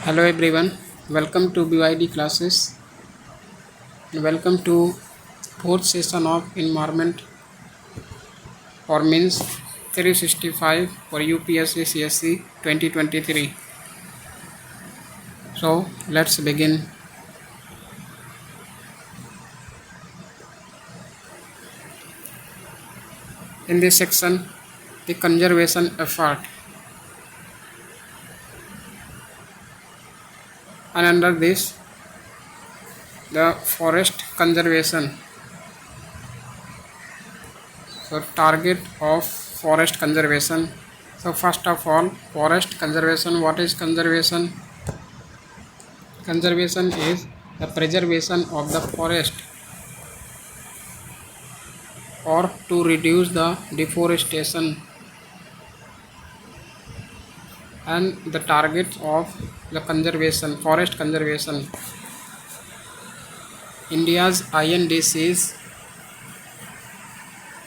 Hello everyone, welcome to BYD Classes and welcome to fourth session of Environment or Means 365 for UPSC CSC 2023. So let's begin. In this section, the conservation effort, and under this the forest conservation. So target of forest conservation. So first of all, forest conservation. What is conservation? Conservation is the preservation of the forest or to reduce the deforestation, and the targets of the conservation, forest conservation. India's INDCs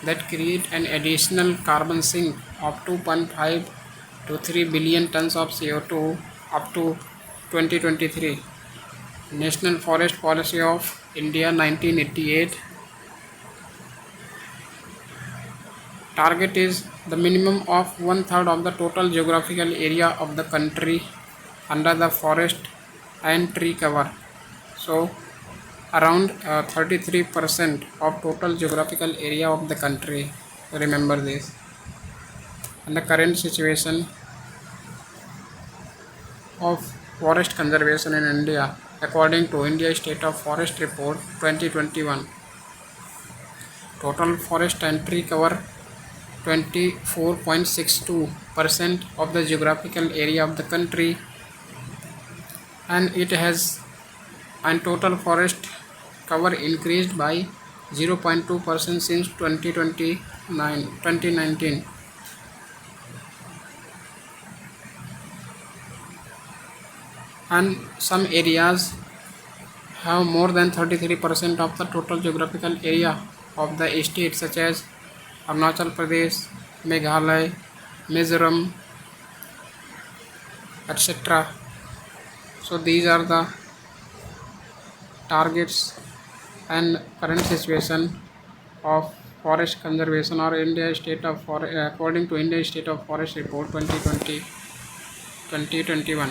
that create an additional carbon sink of 2.5 to 3 billion tons of CO2 up to 2023. National Forest Policy of India 1988. Target is the minimum of 1/3 of the total geographical area of the country under the forest and tree cover. So around 33% of total geographical area of the country. Remember this. And the current situation of forest conservation in India according to India State of Forest Report 2021. Total forest and tree cover 24.62% of the geographical area of the country, and it has and total forest cover increased by 0.2% since 2019. And some areas have more than 33% of the total geographical area of the state, such as Arunachal Pradesh, Meghalaya, Mizoram, etc. So these are the targets and current situation of forest conservation or India State of Forest according to India State of Forest Report 2021.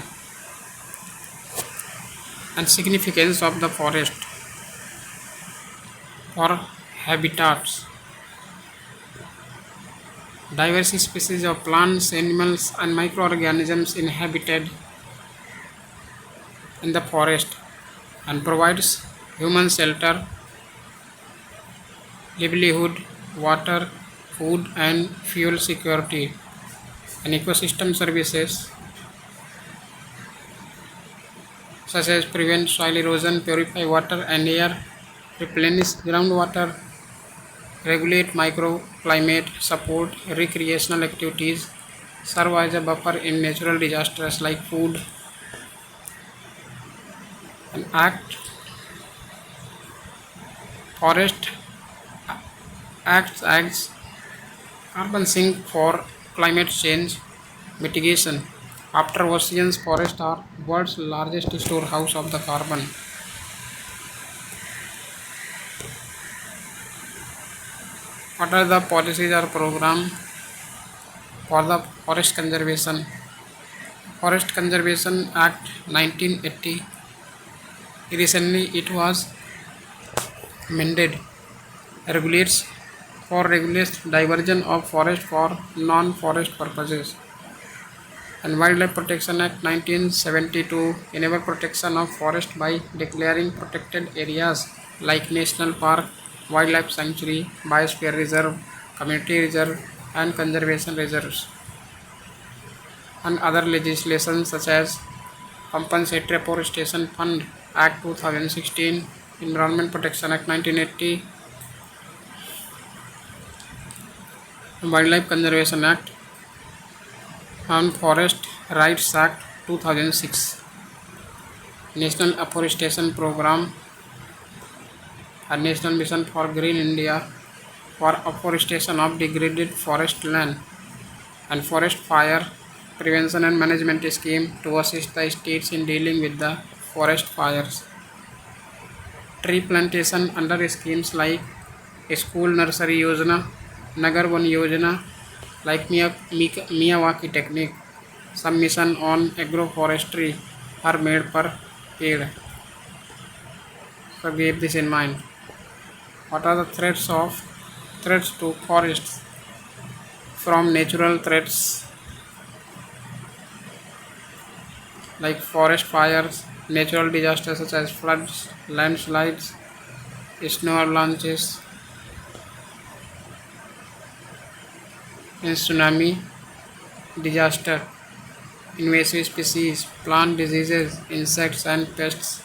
And significance of the forest for habitats. Diverse species of plants, animals and microorganisms inhabited in the forest and provides human shelter, livelihood, water, food and fuel security, and ecosystem services such as prevent soil erosion, purify water and air, replenish groundwater, regulate microclimate, support recreational activities, serve as a buffer in natural disasters like food, and forest acts as carbon sink for climate change mitigation. After oceans, forests are world's largest storehouse of the carbon. What are the policies or program for the forest conservation? Forest Conservation Act 1980. Recently it was amended. Regulates diversion of forest for non-forest purposes. And Wildlife Protection Act 1972 enable protection of forest by declaring protected areas like national park, wildlife sanctuary, biosphere reserve, community reserve and conservation reserves. And other legislation such as Compensatory Afforestation Fund Act 2016, Environment Protection Act 1980, Wildlife Conservation Act and Forest Rights Act 2006, National Afforestation Program and National Mission for Green India for afforestation of degraded forest land, and Forest Fire prevention and management scheme to assist the states in dealing with the forest fires. Tree plantation under schemes like School Nursery Yojana, Nagar Van Yojana, like Miyawaki technique. Some mission on agroforestry are made per paid. So keep this in mind. What are the threats to forests? From natural threats like forest fires, natural disasters such as floods, landslides, snow avalanches, and tsunami disaster, invasive species, plant diseases, insects and pests,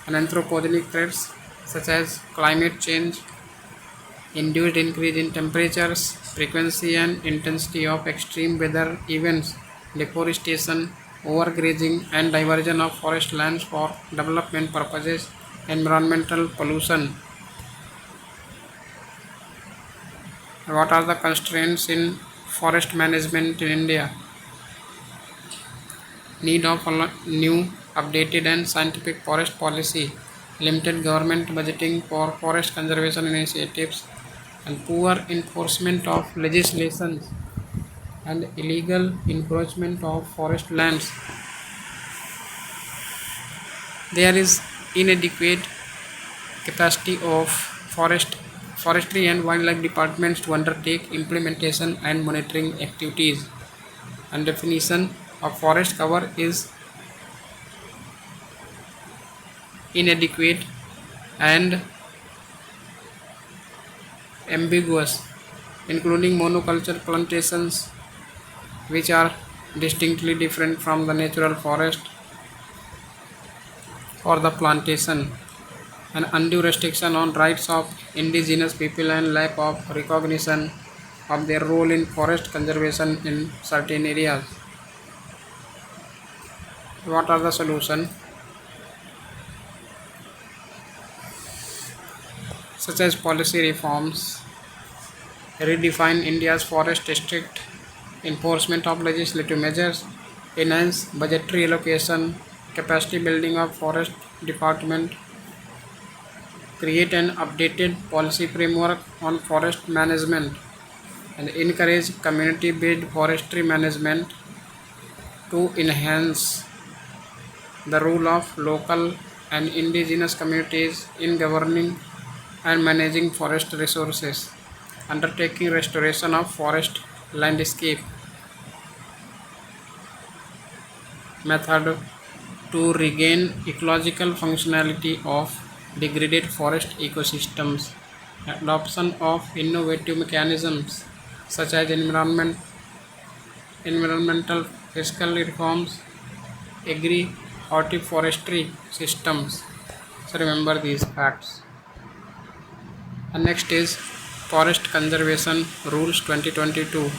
and anthropogenic threats such as climate change, induced increase in temperatures, frequency and intensity of extreme weather events, deforestation, overgrazing and diversion of forest lands for development purposes, environmental pollution. What are the constraints in forest management in India? Need of a new, updated and scientific forest policy, limited government budgeting for forest conservation initiatives, and poor enforcement of legislations and illegal encroachment of forest lands. There is inadequate capacity of forestry and wildlife departments to undertake implementation and monitoring activities. And definition of forest cover is inadequate and ambiguous, including monoculture plantations, which are distinctly different from the natural forest or the plantation, and undue restriction on rights of indigenous people and lack of recognition of their role in forest conservation in certain areas. What are the solutions? Such as policy reforms, redefine India's forest district, enforcement of legislative measures, enhance budgetary allocation, capacity building of forest department, create an updated policy framework on forest management, and encourage community-based forestry management to enhance the role of local and indigenous communities in governing and managing forest resources, undertaking restoration of forest landscape method to regain ecological functionality of degraded forest ecosystems, adoption of innovative mechanisms such as environmental fiscal reforms, agri-hortiforestry systems. So remember these facts. And next is Forest Conservation Rules 2022.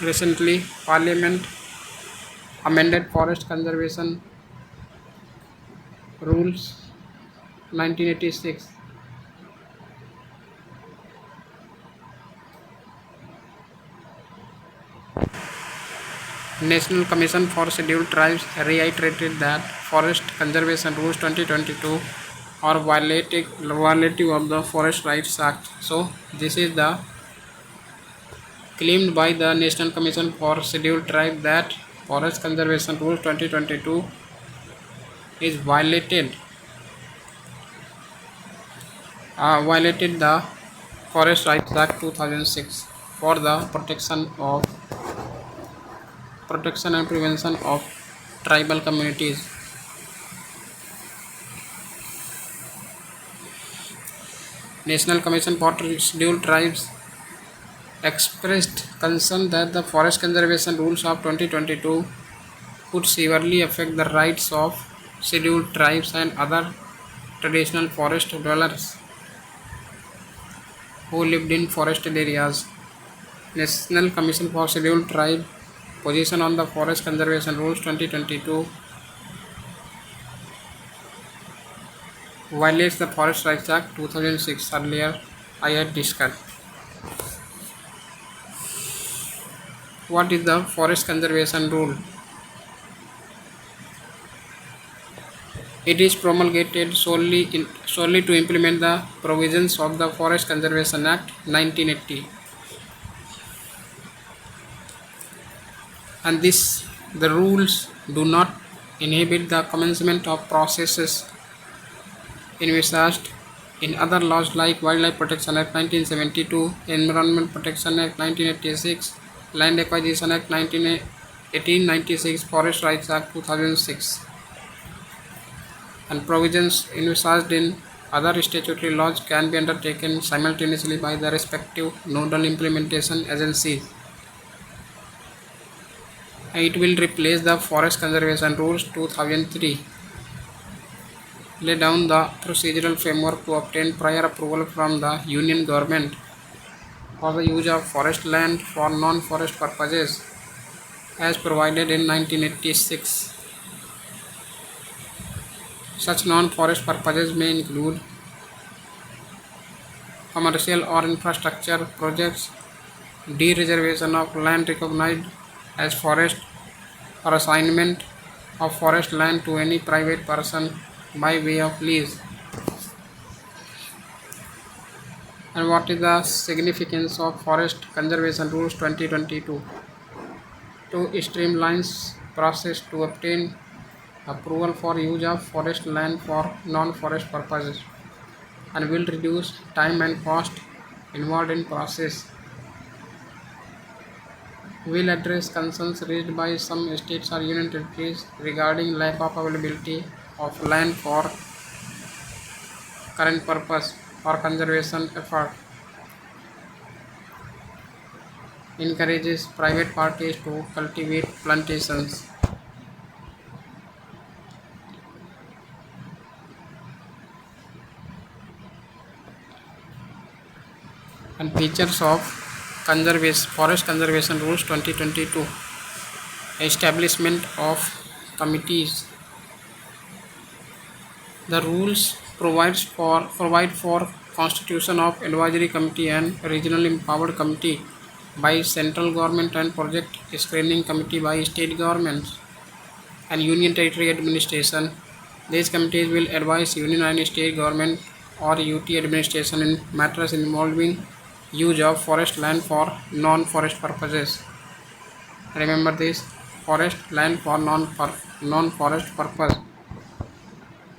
Recently, Parliament amended Forest Conservation Rules 1986. National Commission for Scheduled Tribes reiterated that Forest Conservation Rules 2022 are violative of the Forest Rights Act. So this is the claimed by the National Commission for Scheduled Tribes that Forest Conservation Rules 2022 is violated the Forest Rights Act 2006 for the protection and prevention of tribal communities. National Commission for Scheduled Tribes expressed concern that the Forest Conservation Rules of 2022 could severely affect the rights of scheduled tribes and other traditional forest dwellers who lived in forested areas. National Commission for Scheduled Tribes position on the Forest Conservation Rules 2022 violates the Forest Rights Act 2006 earlier I had discussed. What is the forest conservation rule? It is promulgated solely to implement the provisions of the Forest Conservation Act 1980. And the rules do not inhibit the commencement of processes envisaged in other laws like Wildlife Protection Act 1972, Environment Protection Act 1986, Land Acquisition Act 1896, Forest Rights Act 2006, and provisions envisaged in other statutory laws can be undertaken simultaneously by the respective nodal implementation agencies. It will replace the Forest Conservation Rules 2003. Lay down the procedural framework to obtain prior approval from the Union Government for the use of forest land for non-forest purposes as provided in 1986. Such non-forest purposes may include commercial or infrastructure projects, dereservation of land recognized as forest, or assignment of forest land to any private person by way of lease. And what is the significance of Forest Conservation Rules 2022? To streamline process to obtain approval for use of forest land for non-forest purposes, and will reduce time and cost involved in process. Will address concerns raised by some states or union territories regarding lack of availability of land for current purpose or conservation effort. Encourages private parties to cultivate plantations. And features of Forest Conservation Rules 2022. Establishment of committees. The rules provide for constitution of advisory committee and regional empowered committee by central government and project screening committee by state governments and union territory administration. These committees will advise union and state government or UT administration in matters involving use of forest land for non-forest purposes. Remember this: forest land for non-forest purpose.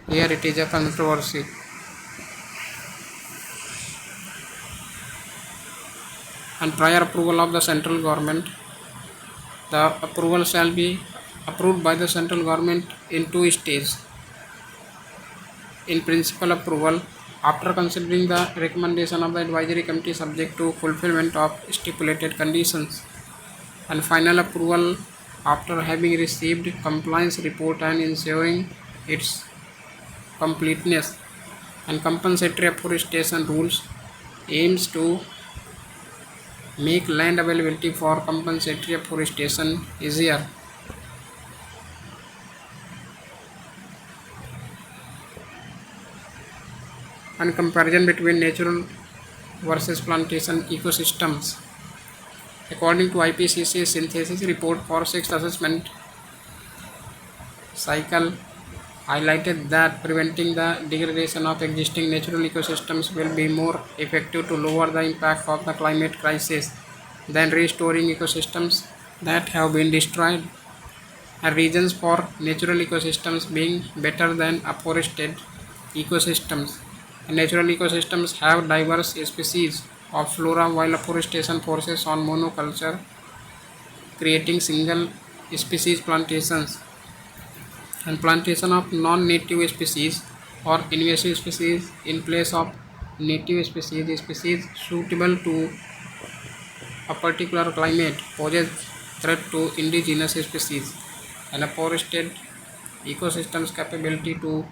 Here it is a controversy. And prior approval of the central government. The approval shall be approved by the central government in two stages. In principal approval, after considering the recommendation of the advisory committee subject to fulfillment of stipulated conditions, and final approval after having received compliance report and ensuring its completeness. And compensatory afforestation rules aims to make land availability for compensatory afforestation easier. And comparison between natural versus plantation ecosystems. According to IPCC synthesis report for 6th assessment cycle highlighted that preventing the degradation of existing natural ecosystems will be more effective to lower the impact of the climate crisis than restoring ecosystems that have been destroyed, and regions for natural ecosystems being better than afforested ecosystems. Natural ecosystems have diverse species of flora, while afforestation forces on monoculture, creating single species plantations. And plantation of non-native species or invasive species in place of native species suitable to a particular climate poses threat to indigenous species. And afforested ecosystems capability to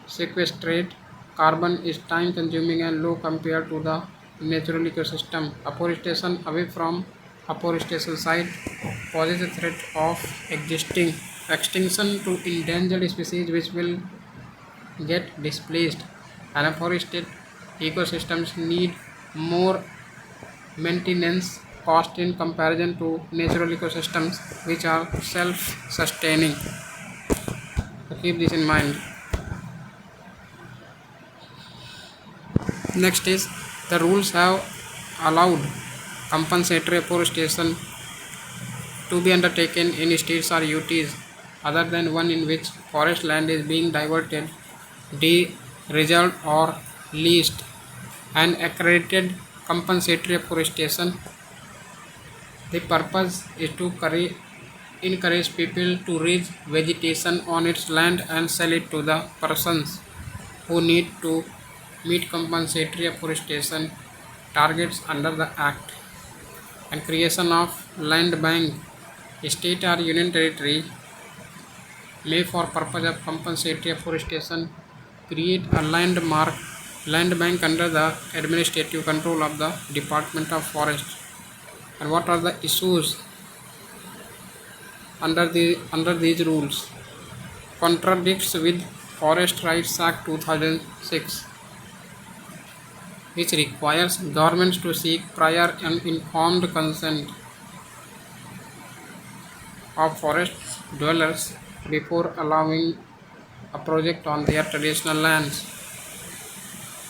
sequestrate carbon is time consuming and low compared to the natural ecosystem. Afforestation away from afforestation site poses a threat of extinction to endangered species which will get displaced. And afforested ecosystems need more maintenance cost in comparison to natural ecosystems which are self-sustaining. So keep this in mind. Next is the rules have allowed compensatory afforestation to be undertaken in states or UTs other than one in which forest land is being diverted, reserved or leased. An accredited compensatory afforestation. The purpose is to encourage people to raise vegetation on its land and sell it to the persons who need to meet compensatory afforestation targets under the Act. And creation of land bank. State or union territory may, for purpose of compensatory afforestation, create a land bank under the administrative control of the Department of Forest. And what are the issues under these rules? Contradicts with Forest Rights Act 2006, which requires governments to seek prior and informed consent of forest dwellers before allowing a project on their traditional lands.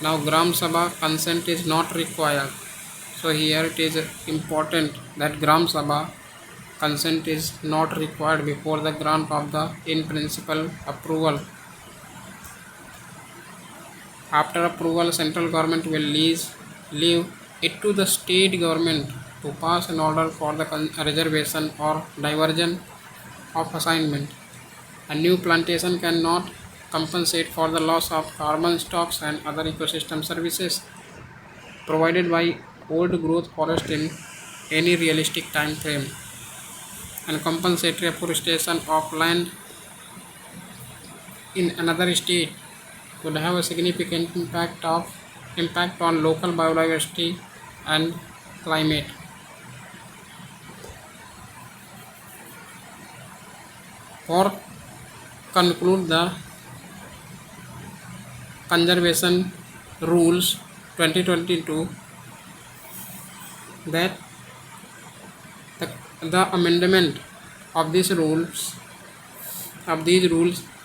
Now Gram Sabha consent is not required. So here it is important that Gram Sabha consent is not required before the grant of the in principle approval. After approval, central government will leave it to the state government to pass an order for the reservation or diversion of assignment. A new plantation cannot compensate for the loss of carbon stocks and other ecosystem services provided by old growth forest in any realistic time frame. And compensatory afforestation of land in another state would have a significant impact on local biodiversity and climate. For conclude the conservation rules 2022, that the amendment of these rules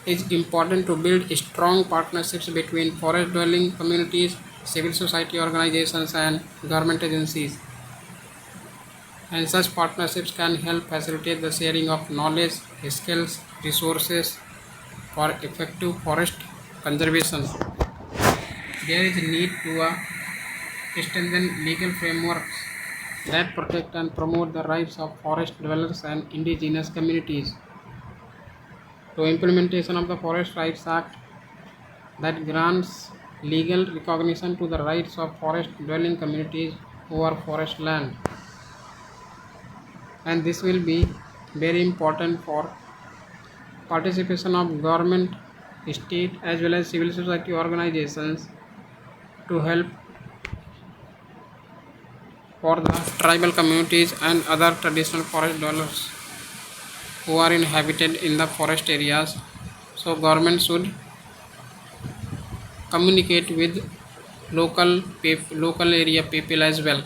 is important to build strong partnerships between forest dwelling communities, civil society organizations and government agencies. And such partnerships can help facilitate the sharing of knowledge, skills, resources for effective forest conservation. There is a need to strengthen legal frameworks that protect and promote the rights of forest dwellers and indigenous communities. To implementation of the Forest Rights Act that grants legal recognition to the rights of forest dwelling communities over forest land. And this will be very important for participation of government, state as well as civil society organizations to help for the tribal communities and other traditional forest dwellers who are inhabited in the forest areas. So government should communicate with local area people as well.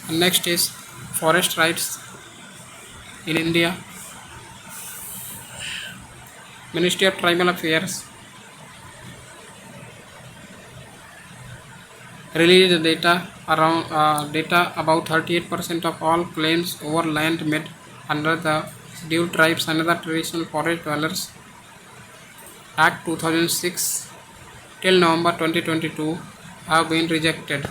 And next is forest rights in India. Ministry of Tribal Affairs released data about 38% of all claims over land made under the Scheduled Tribes and other traditional forest dwellers Act 2006 till November 2022 have been rejected.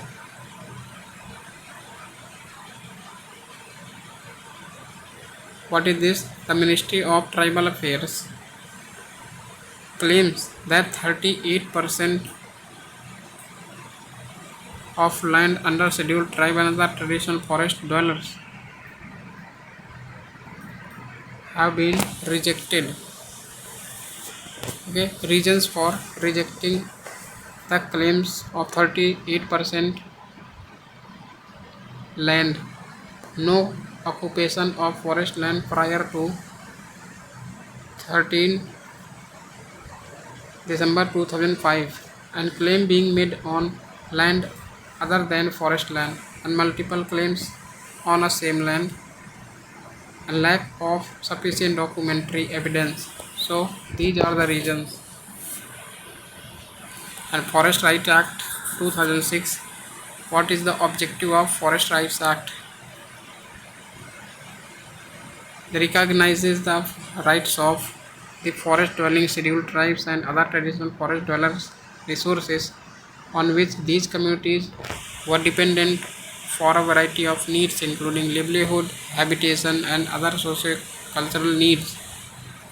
What is this? The Ministry of Tribal Affairs claims that 38% of land under Scheduled Tribe and other traditional forest dwellers have been rejected. Okay, reasons for rejecting the claims of 38% land: no occupation of forest land prior to 13 December 2005 and claim being made on land other than forest land. and multiple claims on a same land, and lack of sufficient documentary evidence. So these are the reasons. And Forest Rights Act 2006. What is the objective of Forest Rights Act? It recognizes the rights of the forest dwelling scheduled tribes and other traditional forest dwellers resources on which these communities were dependent for a variety of needs including livelihood, habitation and other socio-cultural needs.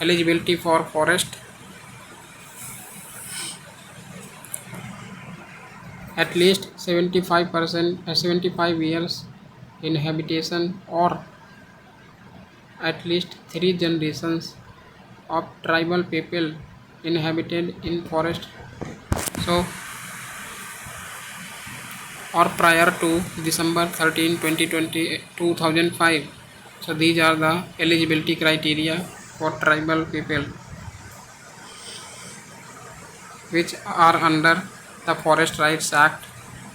Eligibility for forest: at least 75 years in habitation, or at least 3 generations of tribal people inhabited in forest, so or prior to December 13, 2005. So these are the eligibility criteria for tribal people which are under the Forest Rights Act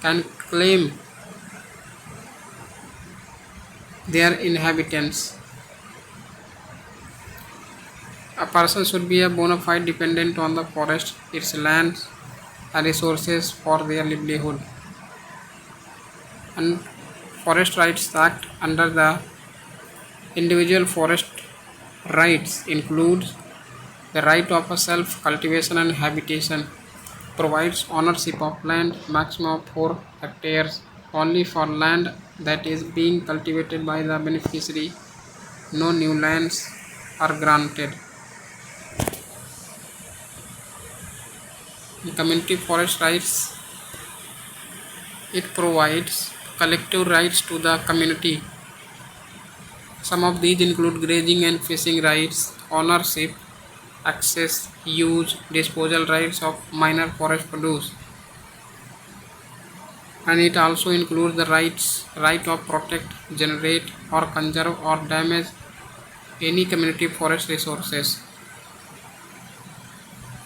can claim their inhabitants. A person should be a bona fide dependent on the forest, its lands and resources for their livelihood. And Forest Rights Act under the individual forest rights includes the right of a self-cultivation and habitation, provides ownership of land maximum of 4 hectares only for land that is being cultivated by the beneficiary. No new lands are granted. In community forest rights, it provides collective rights to the community. Some of these include grazing and fishing rights, ownership, access, use, disposal rights of minor forest produce. And it also includes the right of protect, generate or conserve or damage any community forest resources.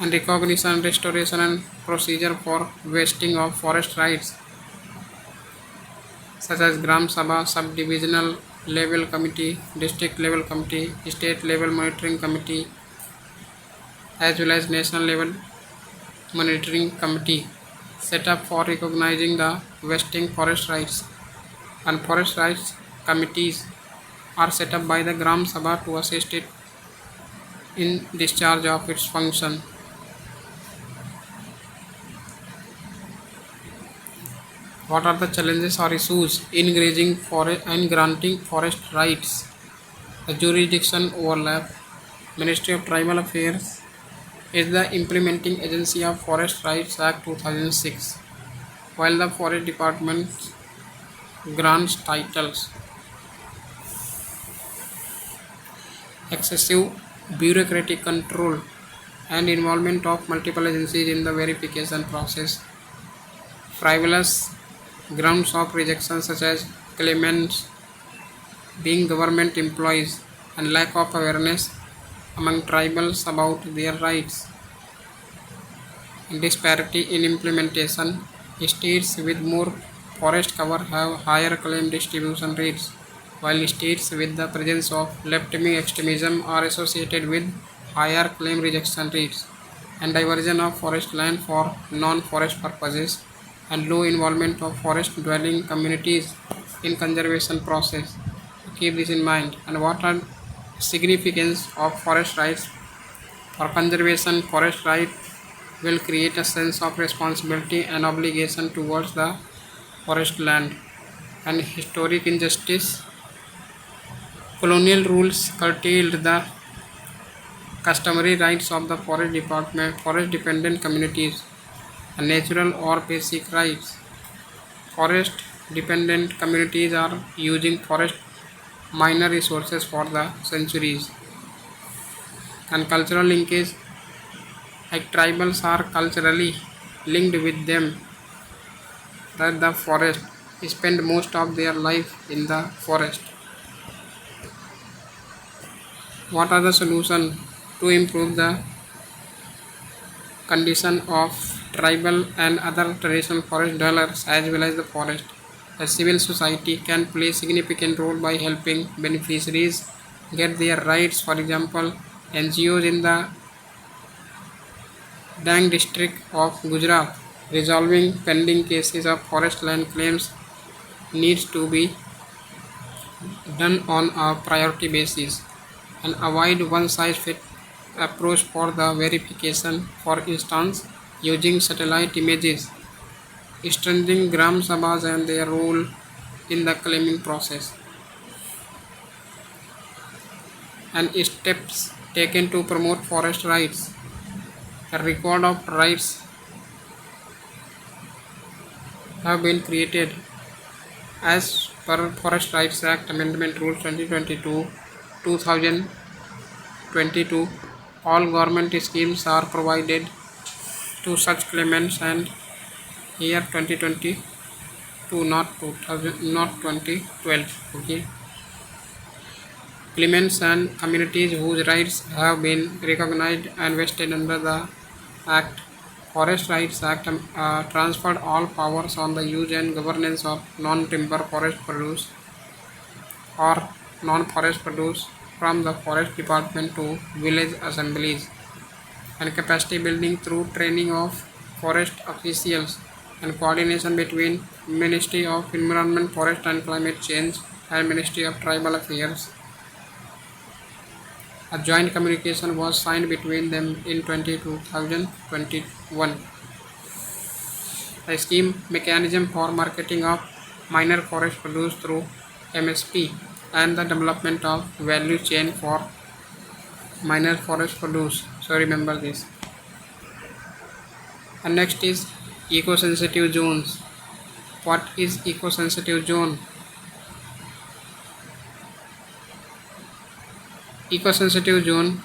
And recognition, restoration and procedure for vesting of forest rights such as Gram Sabha, Subdivisional Level Committee, District Level Committee, State Level Monitoring Committee, as well as National Level Monitoring Committee set up for recognizing the vesting forest rights. And forest rights committees are set up by the Gram Sabha to assist it in discharge of its function. What are the challenges or issues in grazing forest and granting forest rights? The jurisdiction overlap. Ministry of Tribal Affairs is the implementing agency of Forest Rights Act 2006, while the Forest Department grants titles. Excessive bureaucratic control and involvement of multiple agencies in the verification process. Frivolous grounds of rejection such as claimants being government employees and lack of awareness among tribals about their rights. Disparity in implementation. States with more forest cover have higher claim distribution rates, while states with the presence of left-wing extremism are associated with higher claim rejection rates. And diversion of forest land for non-forest purposes and low involvement of forest dwelling communities in conservation process. Keep this in mind. And what are significance of forest rights? For conservation, forest right will create a sense of responsibility and obligation towards the forest land. And historic injustice. Colonial rules curtailed the customary rights of the forest dependent communities and natural or basic rights. Forest dependent communities are using forest minor resources for the centuries. And cultural linkage, like tribals are culturally linked with them, that the forest spend most of their life in the forest. What are the solutions to improve the condition of tribal and other traditional forest dwellers as well as the forest? A civil society can play a significant role by helping beneficiaries get their rights. For example, NGOs in the Dang district of Gujarat resolving pending cases of forest land claims needs to be done on a priority basis and avoid one-size-fits approach for the verification. For instance, using satellite images, strengthening Gram Sabhas and their role in the claiming process, and steps taken to promote forest rights. A record of rights have been created as per Forest Rights Act Amendment Rules 2022, 2022. All government schemes are provided to such claimants, and here 2022, not 2012. Okay. Claimants and communities whose rights have been recognized and vested under the Act. Forest Rights Act transferred all powers on the use and governance of non-timber forest produce or non-forest produce from the Forest Department to village assemblies, and capacity building through training of forest officials and coordination between Ministry of Environment, Forest and Climate Change and Ministry of Tribal Affairs. A joint communication was signed between them in 2021. A scheme mechanism for marketing of minor forest produce through MSP and the development of value chain for minor forest produce. So remember this. And next is eco-sensitive zones. What is eco-sensitive zone? Eco-sensitive zone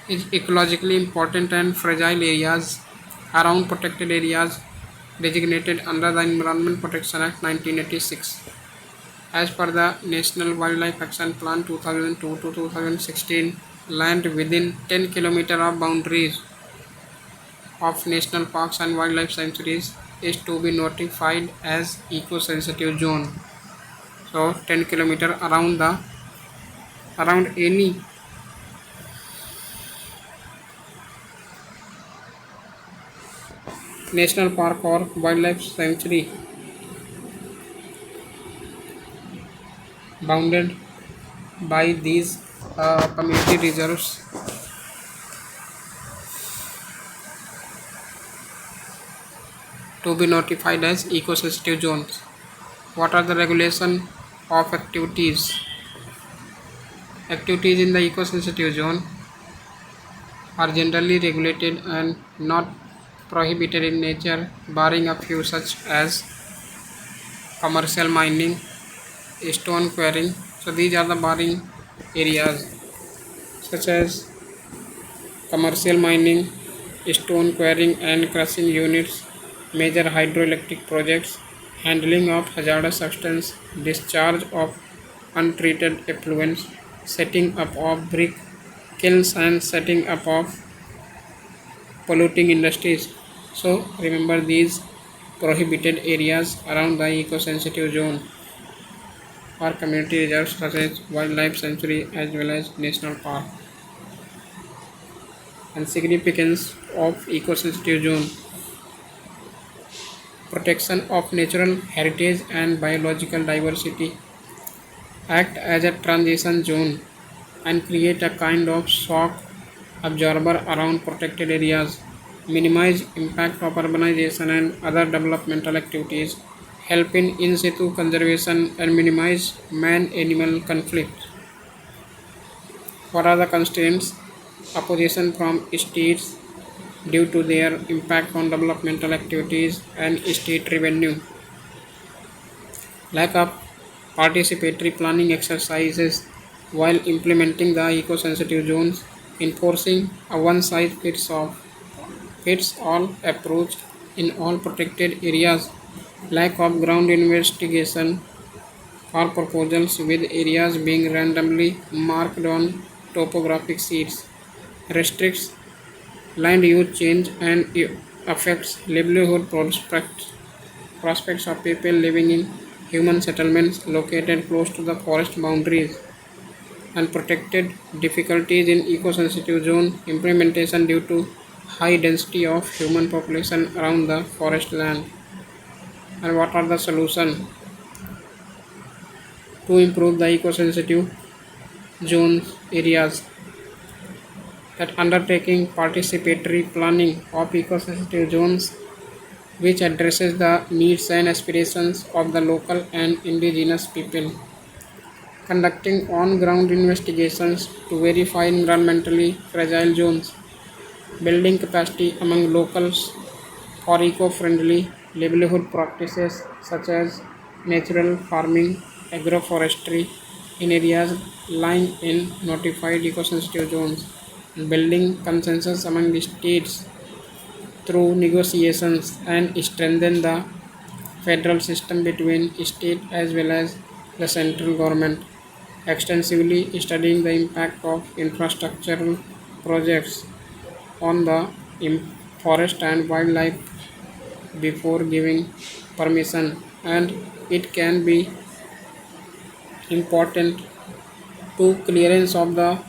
is ecologically important and fragile areas around protected areas designated under the Environment Protection Act 1986. As per the National Wildlife Action Plan 2002 to 2016, land within 10 km of boundaries of national parks and wildlife sanctuaries is to be notified as eco-sensitive zone. So 10 km around any national park or wildlife sanctuary bounded by these community reserves to be notified as eco-sensitive zones. What are the regulation of activities? Activities in the eco-sensitive zone are generally regulated and not prohibited in nature, barring a few such as commercial mining, stone quarrying. So these are the barring areas such as commercial mining, stone quarrying and crushing units, major hydroelectric projects, handling of hazardous substance, discharge of untreated effluents, setting up of brick kilns and setting up of polluting industries. So remember these prohibited areas around the eco-sensitive zone or community reserves such as wildlife sanctuary as well as national park. And significance of eco-sensitive zone: protection of natural heritage and biological diversity, act as a transition zone and create a kind of shock absorber around protected areas, minimize impact of urbanization and other developmental activities, help in situ conservation and minimize man-animal conflict. What are the constraints? Opposition from states due to their impact on developmental activities and state revenue, lack of participatory planning exercises while implementing the eco-sensitive zones, enforcing a one-size-fits-all approach in all protected areas, lack of ground investigation or proposals with areas being randomly marked on topographic sheets, restricts land use change and affects livelihood prospects prospects of people living in human settlements located close to the forest boundaries, and protected difficulties in eco-sensitive zone implementation due to high density of human population around the forest land. And what are the solutions to improve the eco-sensitive zones areas? That undertaking participatory planning of eco-sensitive zones which addresses the needs and aspirations of the local and indigenous people, conducting on-ground investigations to verify environmentally fragile zones, building capacity among locals for eco-friendly livelihood practices such as natural farming, agroforestry in areas lying in notified eco-sensitive zones, and building consensus among the states through negotiations and strengthen the federal system between state as well as the central government, extensively studying the impact of infrastructural projects on the forest and wildlife before giving permission, and it can be important to clearance of the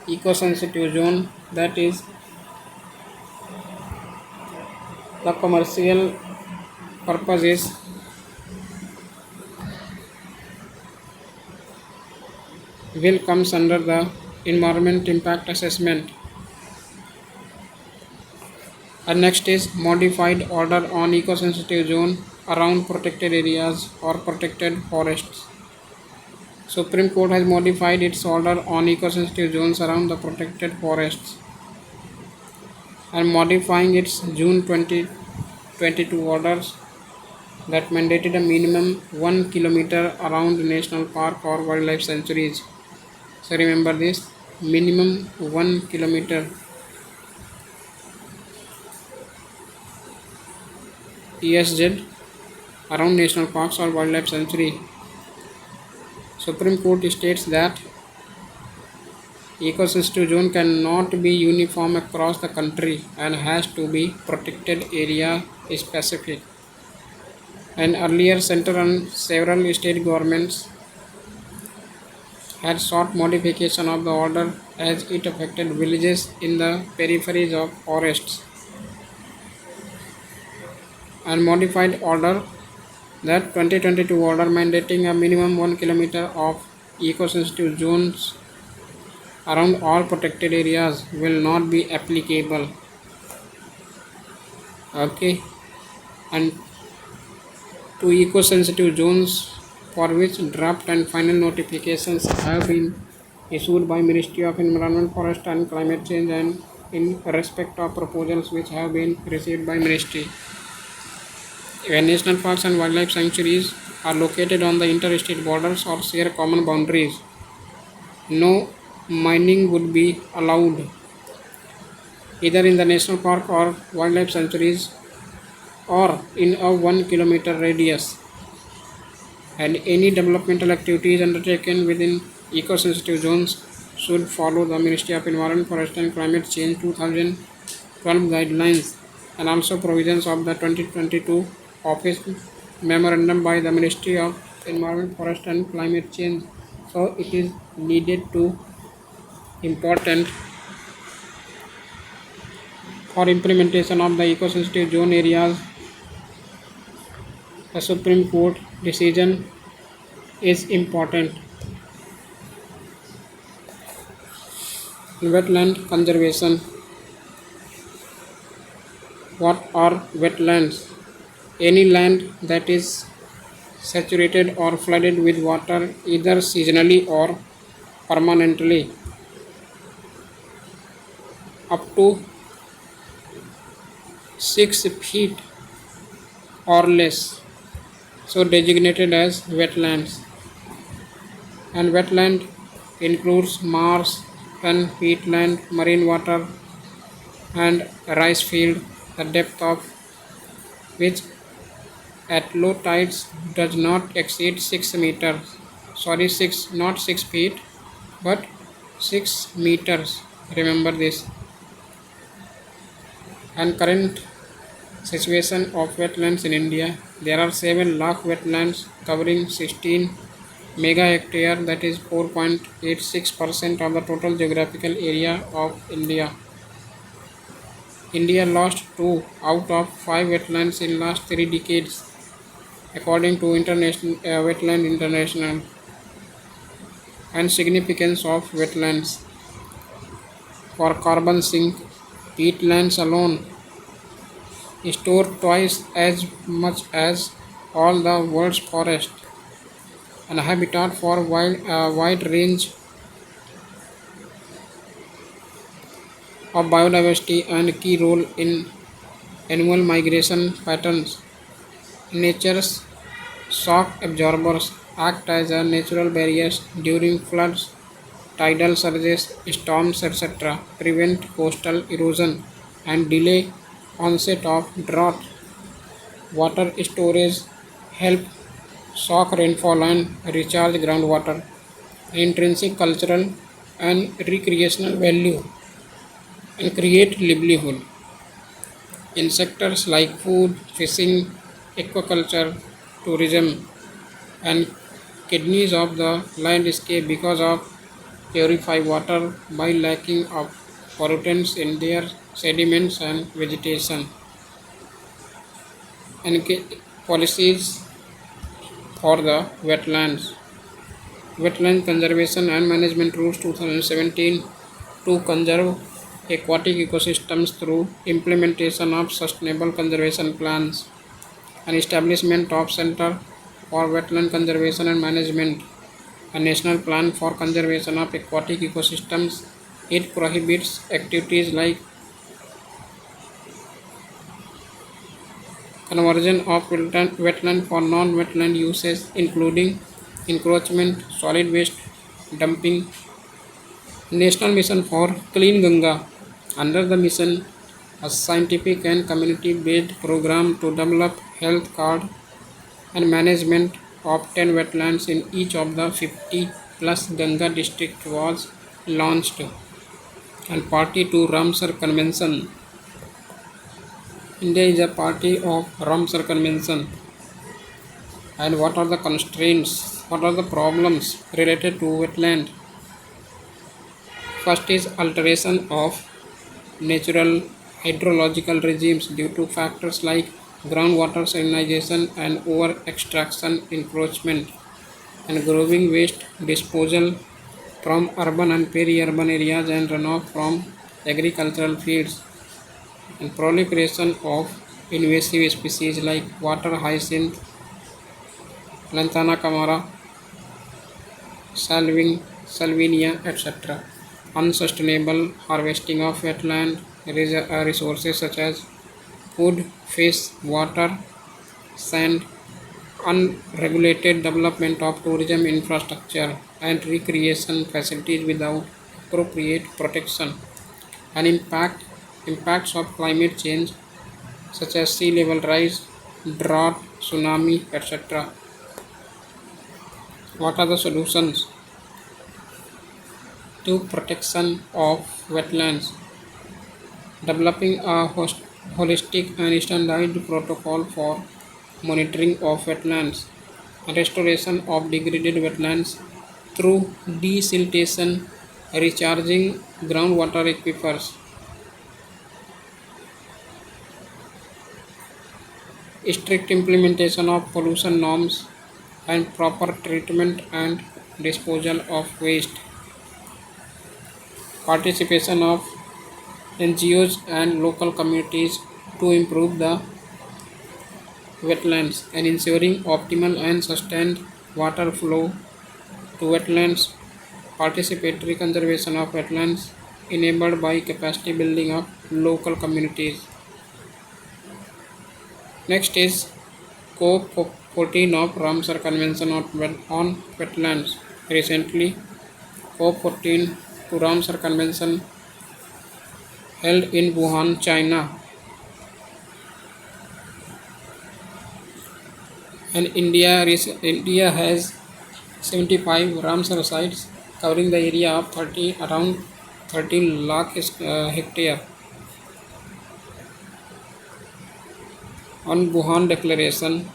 eco-sensitive zone, that is the commercial purposes will comes under the environment impact assessment. And next is modified order on eco-sensitive zone around protected areas or protected forests. Supreme Court has modified its order on eco-sensitive zones around the protected forests and modifying its June 2022 orders that mandated a minimum 1 kilometer around national park or wildlife sanctuaries. So remember this, minimum 1 kilometer ESZ around national parks or wildlife sanctuary. Supreme Court states that ecosystem zone cannot be uniform across the country and has to be protected area specific. And earlier center and several state governments had sought modification of the order as it affected villages in the peripheries of forests. And modified order, that 2022 order mandating a minimum 1 kilometer of eco-sensitive zones around all protected areas will not be applicable. Okay, and to eco-sensitive zones for which draft and final notifications have been issued by Ministry of Environment, Forest and Climate Change, and in respect of proposals which have been received by Ministry. When national parks and wildlife sanctuaries are located on the interstate borders or share common boundaries, no mining would be allowed either in the national park or wildlife sanctuaries or in a 1 kilometer radius, and any developmental activities undertaken within eco-sensitive zones should follow the Ministry of Environment, Forest and Climate Change 2012 guidelines and also provisions of the 2022 Office Memorandum by the Ministry of Environment, Forest and Climate Change. So it is needed to important for implementation of the eco-sensitive zone areas. The Supreme Court decision is important. Wetland conservation. What are wetlands? Any land that is saturated or flooded with water either seasonally or permanently up to 6 feet or less, so designated as wetlands. And wetland includes marsh, fen, peatland, marine water and rice field, the depth of which at low tides does not exceed 6 meters. Sorry, 6, not 6 feet, but 6 meters. Remember this. And current Situation of wetlands in India. There are 7 lakh wetlands covering 16 mega hectare, that is 4.86% of the total geographical area of India. India lost 2 out of 5 wetlands in last 3 decades according to International Wetland International. And significance of wetlands. For carbon sink, peatlands alone store twice as much as all the world's forest, and habitat for wide range of biodiversity and key role in annual migration patterns. Nature's shock absorbers act as a natural barriers during floods, tidal surges, storms, etc., prevent coastal erosion and delay onset of drought. Water storage help soak rainfall and recharge groundwater. Intrinsic cultural and recreational value and create livelihood in sectors like food, fishing, aquaculture, tourism, and kidneys of the landscape because of purify water by lacking of pollutants in their sediments and vegetation. And policies for the wetlands. Wetland Conservation and Management Rules 2017 to conserve aquatic ecosystems through implementation of sustainable conservation plans and establishment of Center for Wetland Conservation and Management, a national plan for conservation of aquatic ecosystems. It prohibits activities like conversion of wetland for non-wetland uses, including encroachment, solid waste dumping. National Mission for Clean Ganga. Under the mission, a scientific and community-based program to develop health card and management of 10 wetlands in each of the 50 plus Ganga district was launched. And party to Ramsar Convention. India is a party of Ramsar Convention. And what are the constraints? What are the problems related to wetland? First is alteration of natural hydrological regimes due to factors like groundwater salinization and over extraction, encroachment, and growing waste disposal from urban and peri-urban areas and runoff from agricultural fields, and proliferation of invasive species like water hyacinth, Lantana camara, salvinia, etc. Unsustainable harvesting of wetland resources such as food, fish, water, sand, unregulated development of tourism infrastructure and recreation facilities without appropriate protection, and impacts of climate change such as sea level rise, drought, tsunami, etc. What are the solutions to protection of wetlands? Developing a holistic and standardized protocol for monitoring of wetlands, restoration of degraded wetlands through desiltation, recharging groundwater aquifers, strict implementation of pollution norms, and proper treatment and disposal of waste, participation of NGOs and local communities to improve the wetlands, and ensuring optimal and sustained water flow to wetlands, participatory conservation of wetlands enabled by capacity building of local communities. Next is COP14 of Ramsar Convention on Wetlands. Recently, COP14 to Ramsar Convention held in Wuhan, China, and India has 75 Ramsar sites covering the area of around 13 lakh hectare. on Wuhan Declaration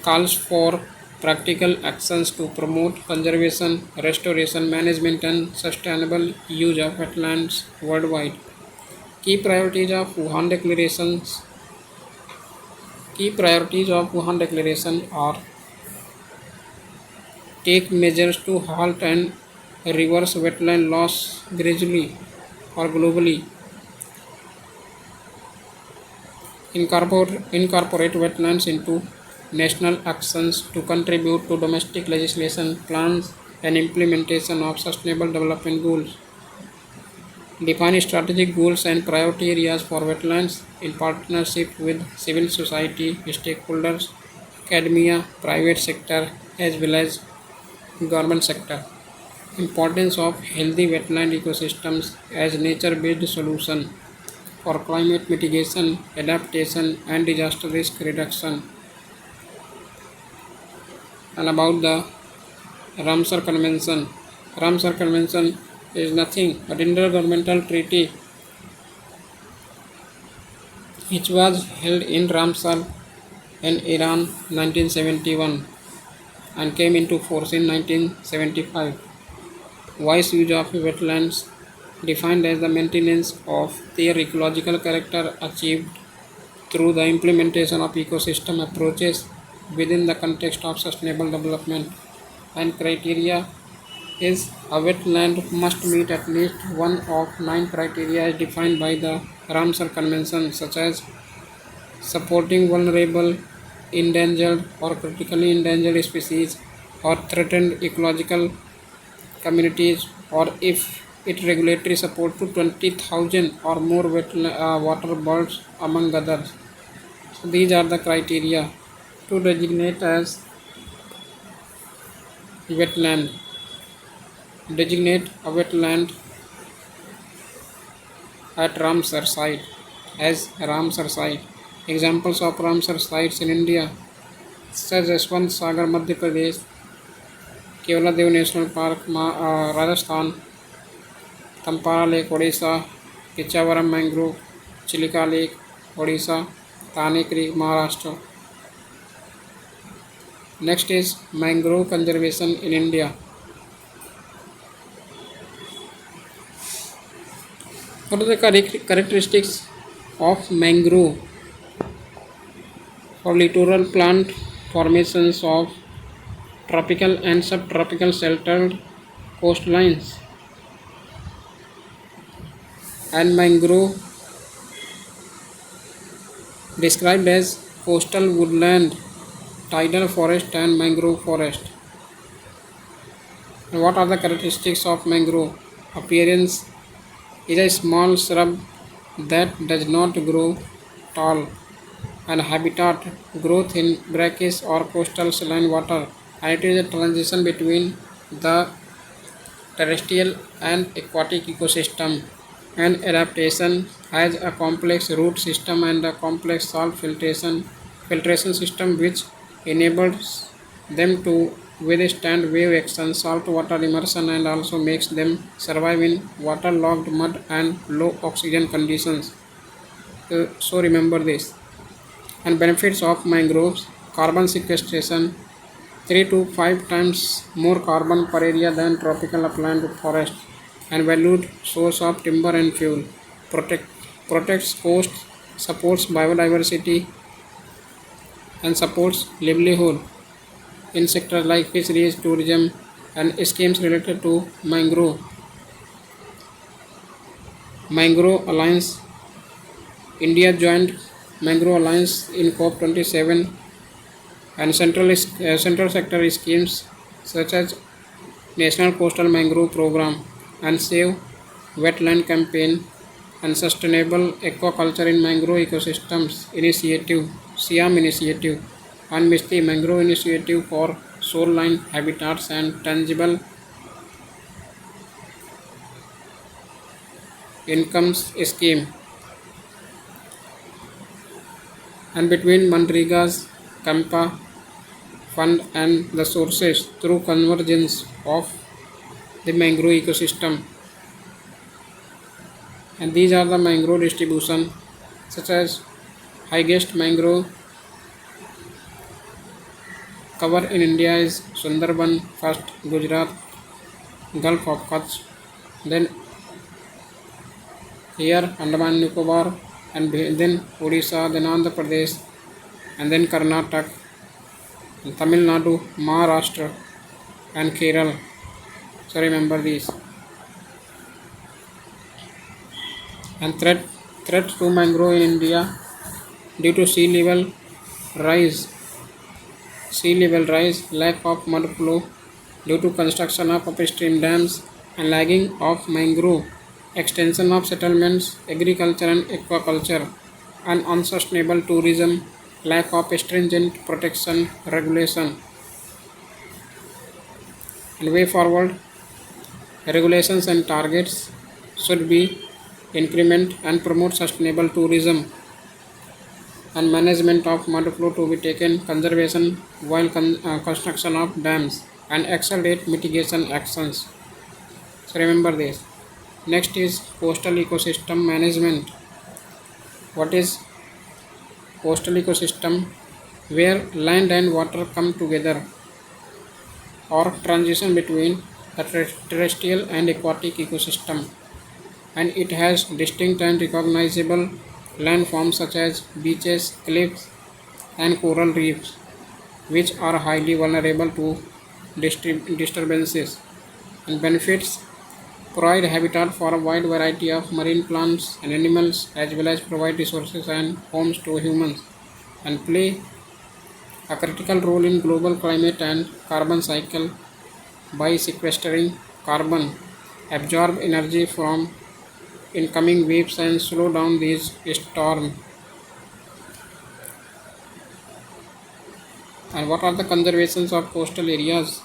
calls for practical actions to promote conservation, restoration, management, and sustainable use of wetlands worldwide. Key priorities of Wuhan Declarations Key priorities of Wuhan Declaration are: take measures to halt and reverse wetland loss gradually or globally, incorporate wetlands into national actions to contribute to domestic legislation, plans, and implementation of sustainable development goals. Define strategic goals and priority areas for wetlands in partnership with civil society stakeholders, academia, private sector, as well as government sector. Importance of healthy wetland ecosystems as nature-based solution for climate mitigation, adaptation, and disaster risk reduction. And about the Ramsar Convention. Ramsar Convention is nothing but intergovernmental treaty which was held in Ramsar in Iran 1971 and came into force in 1975. Wise use of wetlands defined as the maintenance of their ecological character achieved through the implementation of ecosystem approaches within the context of sustainable development. And criteria is a wetland must meet at least one of 9 criteria as defined by the Ramsar Convention, such as supporting vulnerable, endangered or critically endangered species or threatened ecological communities, or if it regulatory support to 20,000 or more water birds among others. So these are the criteria to designate as wetland. Designate a wetland at Ramsar site as Ramsar site. Examples of Ramsar sites in India such as Swant Sagar, Madhya Pradesh, Kevaladev National Park, Rajasthan, Tampara Lake, Odisha, Pichavaram Mangrove, Chilika Lake, Odisha, Thane Creek, Maharashtra. Next is mangrove conservation in India. What are the characteristics of mangrove? For littoral plant formations of tropical and subtropical sheltered coastlines, and mangrove described as coastal woodland, tidal forest, and mangrove forest. And what are the characteristics of mangrove? Appearance is a small shrub that does not grow tall, and habitat growth in brackish or coastal saline water, and it is a transition between the terrestrial and aquatic ecosystem. And adaptation has a complex root system and a complex salt filtration system which enables them to withstand wave action, saltwater immersion, and also makes them survive in waterlogged mud and low oxygen conditions. So remember this. And benefits of mangroves: carbon sequestration, 3 to 5 times more carbon per area than tropical upland forest, and valued source of timber and fuel. Protects coast, supports biodiversity, and supports livelihood in sectors like fisheries, tourism, and schemes related to mangrove. Mangrove Alliance. India joined Mangrove Alliance in COP27, and central sector schemes such as National Coastal Mangrove Program and Save Wetland Campaign and Sustainable Aquaculture in Mangrove Ecosystems Initiative, SIAM Initiative, and MISTI Mangrove Initiative for Shoreline Habitats and Tangible Incomes Scheme. And between Manrega's Kampa Fund and the sources through convergence of the mangrove ecosystem. And these are the mangrove distribution such as highest mangrove cover in India is Sundarban, first Gujarat, Gulf of Kutch, then here Andaman Nicobar, and then Odisha, then Andhra Pradesh, and then Karnataka, and Tamil Nadu, Maharashtra, and Kerala. So remember these. And threats to mangrove in India due to rise, sea level rise, lack of mud flow due to construction of upstream dams, and lagging of mangrove, extension of settlements, agriculture and aquaculture, and unsustainable tourism, lack of stringent protection regulation. And way forward, regulations and targets should be increment and promote sustainable tourism, and management of mud flow to be taken, conservation while construction of dams, and accelerate mitigation actions. So remember this. Next is coastal ecosystem management. What is coastal ecosystem? Where land and water come together or transition between the terrestrial and aquatic ecosystem, and it has distinct and recognizable landforms such as beaches, cliffs, and coral reefs, which are highly vulnerable to disturbances. And benefits: provide habitat for a wide variety of marine plants and animals, as well as provide resources and homes to humans, and play a critical role in global climate and carbon cycle by sequestering carbon, absorb energy from incoming waves, and slow down these storms. And what are the conservations of coastal areas?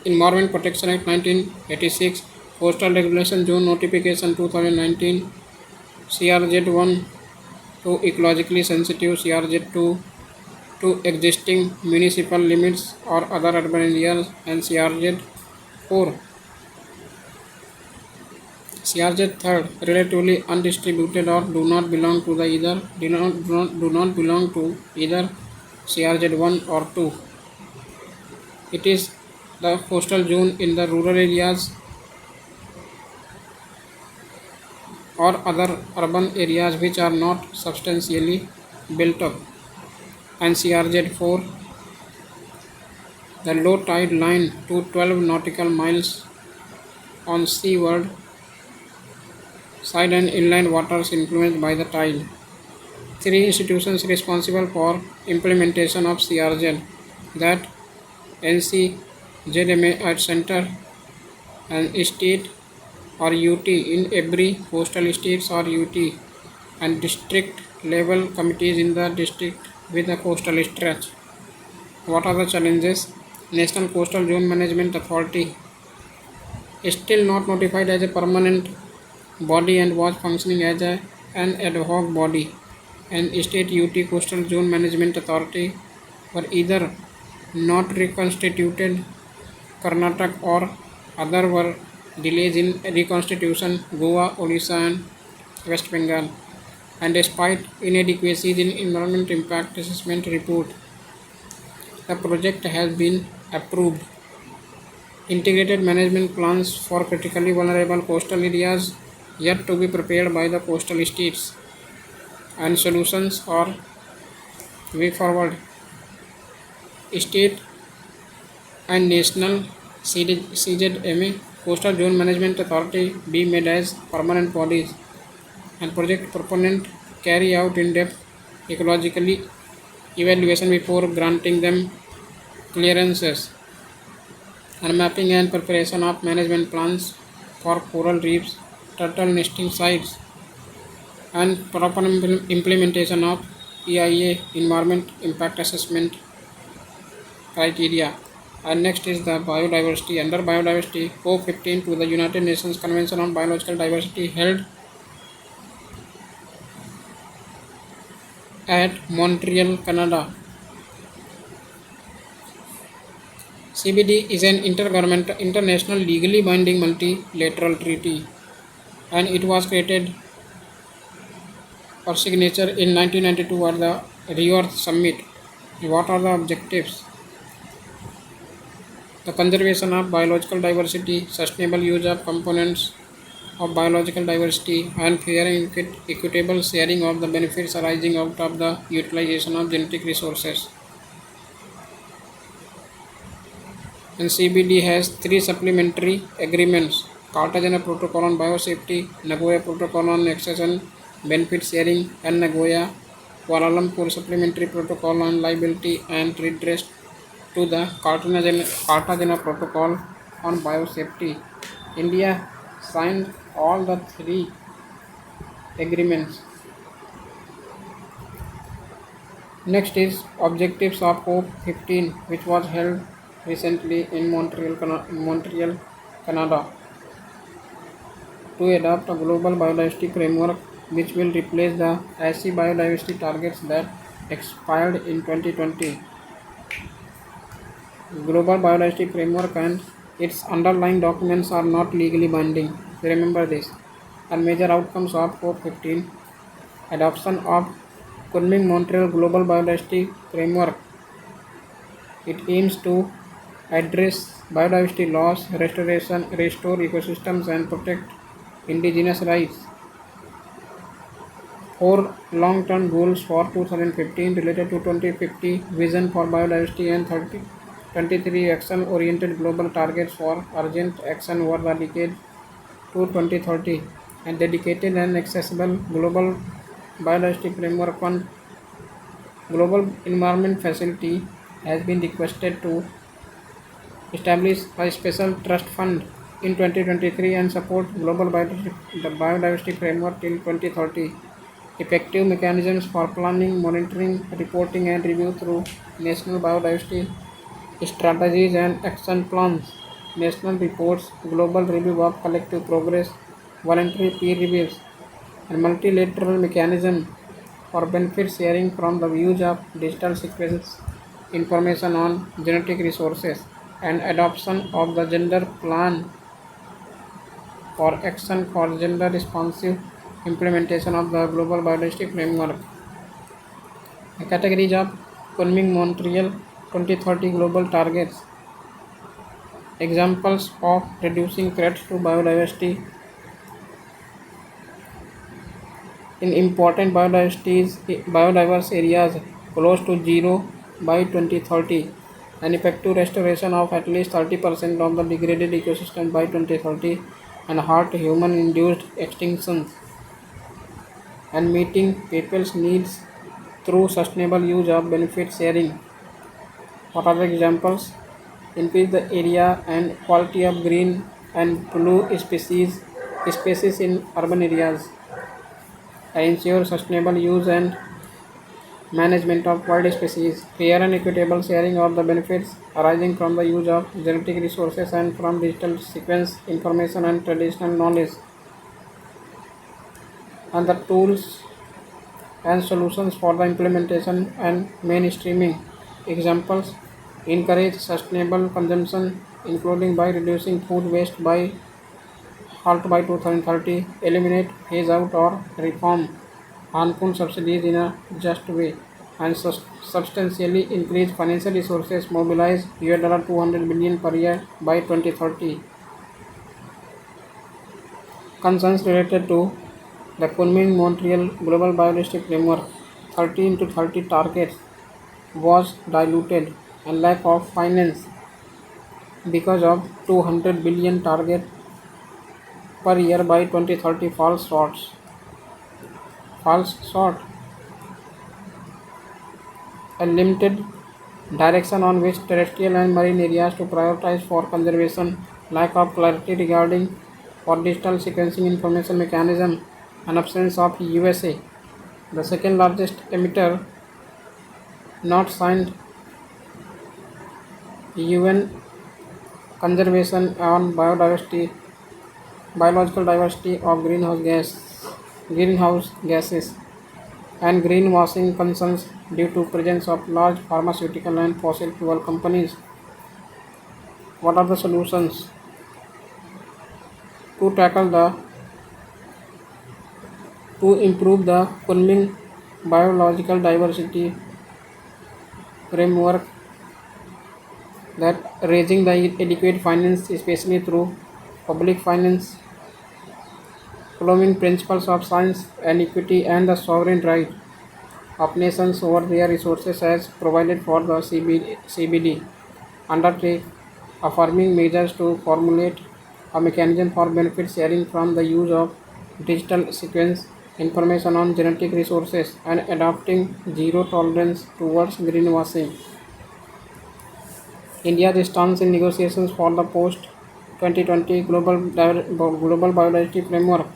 Environment Protection Act 1986, Coastal Regulation Zone Notification 2019, CRZ1 to ecologically sensitive, CRZ2 to existing municipal limits or other urban areas, and CRZ4 third, relatively undistributed or do not belong to either CRZ1 or 2. It is the coastal zone in the rural areas or other urban areas which are not substantially built up. And CRZ4, the low tide line to 12 nautical miles on seaward side and inland waters influenced by the tide. 3 institutions responsible for implementation of CRZ, that NCZMA at center and state or UT in every coastal states or UT, and district level committees in the district with a coastal stretch. What are the challenges? National Coastal Zone Management Authority is still not notified as a permanent body and was functioning as an ad hoc body, and state UT Coastal Zone Management Authority were either not reconstituted, Karnataka or other were delays in reconstitution, Goa, Odisha and West Bengal. And despite inadequacies in environment impact assessment report, the project has been approved. Integrated management plans for critically vulnerable coastal areas yet to be prepared by the coastal states, and solutions are way forward. State and national CZMA Coastal Zone Management Authority be made as permanent bodies, and project proponent carry out in-depth ecologically evaluation before granting them clearances, and mapping and preparation of management plans for coral reefs, turtle nesting sites, and proper implementation of EIA Environment Impact Assessment criteria. And next is the biodiversity. Under biodiversity, COP15 to the United Nations Convention on Biological Diversity held at Montreal, Canada. CBD is an intergovernmental, international, legally binding multilateral treaty, and it was created for signature in 1992 at the Rio Earth Summit. What are the objectives? The conservation of biological diversity, sustainable use of components of biological diversity, and fair and equitable sharing of the benefits arising out of the utilization of genetic resources. And CBD has three supplementary agreements: Cartagena Protocol on Biosafety, Nagoya Protocol on Access and Benefit Sharing, and Nagoya Kuala Lumpur Supplementary Protocol on Liability and Redress to the Cartagena Protocol on Biosafety. India signed all the three agreements. Next is objectives of COP15, which was held recently in Montreal, Canada, to adopt a global biodiversity framework which will replace the ASI biodiversity targets that expired in 2020. Global biodiversity framework and its underlying documents are not legally binding. Remember this. And major outcomes of COP15: adoption of Kunming-Montreal Global Biodiversity Framework. It aims to address biodiversity loss, restore ecosystems, and protect indigenous rights. 4 long-term goals for 2015 related to 2050 vision for biodiversity and 23 action-oriented global targets for urgent action over the decade to 2030, and dedicated and accessible global biodiversity framework. One global environment facility has been requested to establish a special trust fund in 2023 and support global biodiversity framework till 2030. Effective mechanisms for planning, monitoring, reporting and review through national biodiversity strategies and action plans, national reports, global review of collective progress, voluntary peer reviews, and multilateral mechanism for benefit sharing from the use of digital sequence information on genetic resources, and adoption of the gender plan for action for gender responsive implementation of the global biodiversity framework. The categories of Kunming-Montreal 2030 global targets. Examples of reducing threats to biodiversity in important biodiverse areas close to zero by 2030, an effective restoration of at least 30% of the degraded ecosystem by 2030, and halt human-induced extinctions, and meeting people's needs through sustainable use of benefit sharing. What are the examples? Increase the area and quality of green and blue species in urban areas, and ensure sustainable use and management of wild species, fair and equitable sharing of the benefits arising from the use of genetic resources and from digital sequence information and traditional knowledge, and the tools and solutions for the implementation and mainstreaming. Examples: encourage sustainable consumption, including by reducing food waste by halt by 2030, eliminate, phase out or reform harmful subsidies in a just way, and substantially increase financial resources mobilized $200 billion per year by 2030. Concerns related to the Kunming-Montreal Global Biodiversity Framework 30 into 30 targets was diluted and lack of finance because of 200 billion target per year by 2030 falls short. A limited direction on which terrestrial and marine areas to prioritize for conservation, lack of clarity regarding for digital sequencing information mechanism, and absence of USA, the second largest emitter, not signed UN Conservation on biological diversity of greenhouse gases, and greenwashing concerns due to presence of large pharmaceutical and fossil fuel companies. What are the solutions to tackle the to improve the Kunming biological diversity framework, that raising the adequate finance, especially through public finance, following principles of science and equity and the sovereign right of nations over their resources as provided for the CBD, undertake affirming measures to formulate a mechanism for benefit sharing from the use of digital sequence information on genetic resources and adopting zero tolerance towards greenwashing. India's stance in negotiations for the post-2020 global biodiversity framework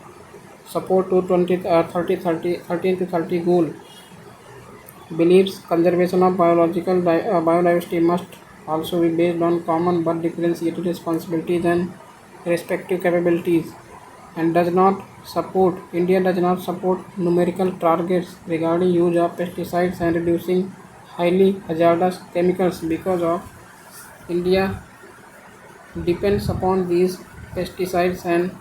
support to 13 to 30 goal believes conservation of biodiversity must also be based on common but differentiated responsibilities and respective capabilities, and does not support India does not support numerical targets regarding use of pesticides and reducing highly hazardous chemicals because of India depends upon these pesticides and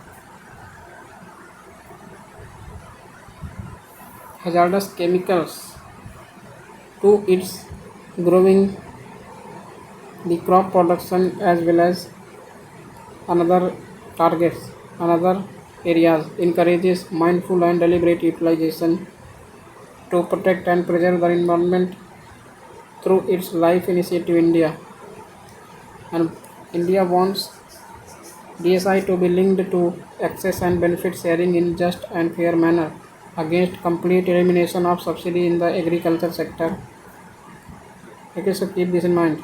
hazardous chemicals to its growing the crop production as well as another targets another areas encourages mindful and deliberate utilization to protect and preserve the environment through its life initiative India, and India wants DSI to be linked to access and benefit sharing in just and fair manner against complete elimination of subsidy in the agriculture sector. Okay, so keep this in mind.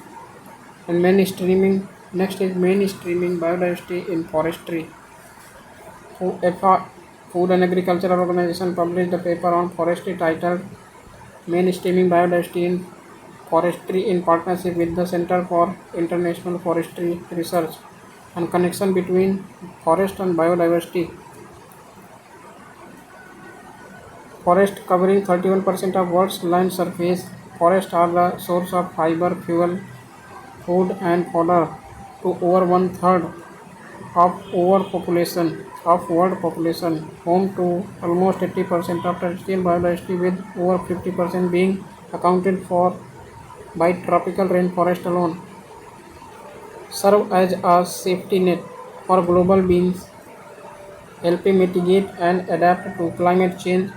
And mainstreaming, next is mainstreaming biodiversity in forestry. Food and Agricultural Organization published a paper on forestry titled Mainstreaming Biodiversity in Forestry in partnership with the Center for International Forestry Research and connection between forest and biodiversity. Forest covering 31% of world's land surface, forests are the source of fiber, fuel, food and fodder to over one third of world population, home to almost 80% of terrestrial biodiversity, with over 50% being accounted for by tropical rainforest alone, serve as a safety net for global beings, helping mitigate and adapt to climate change,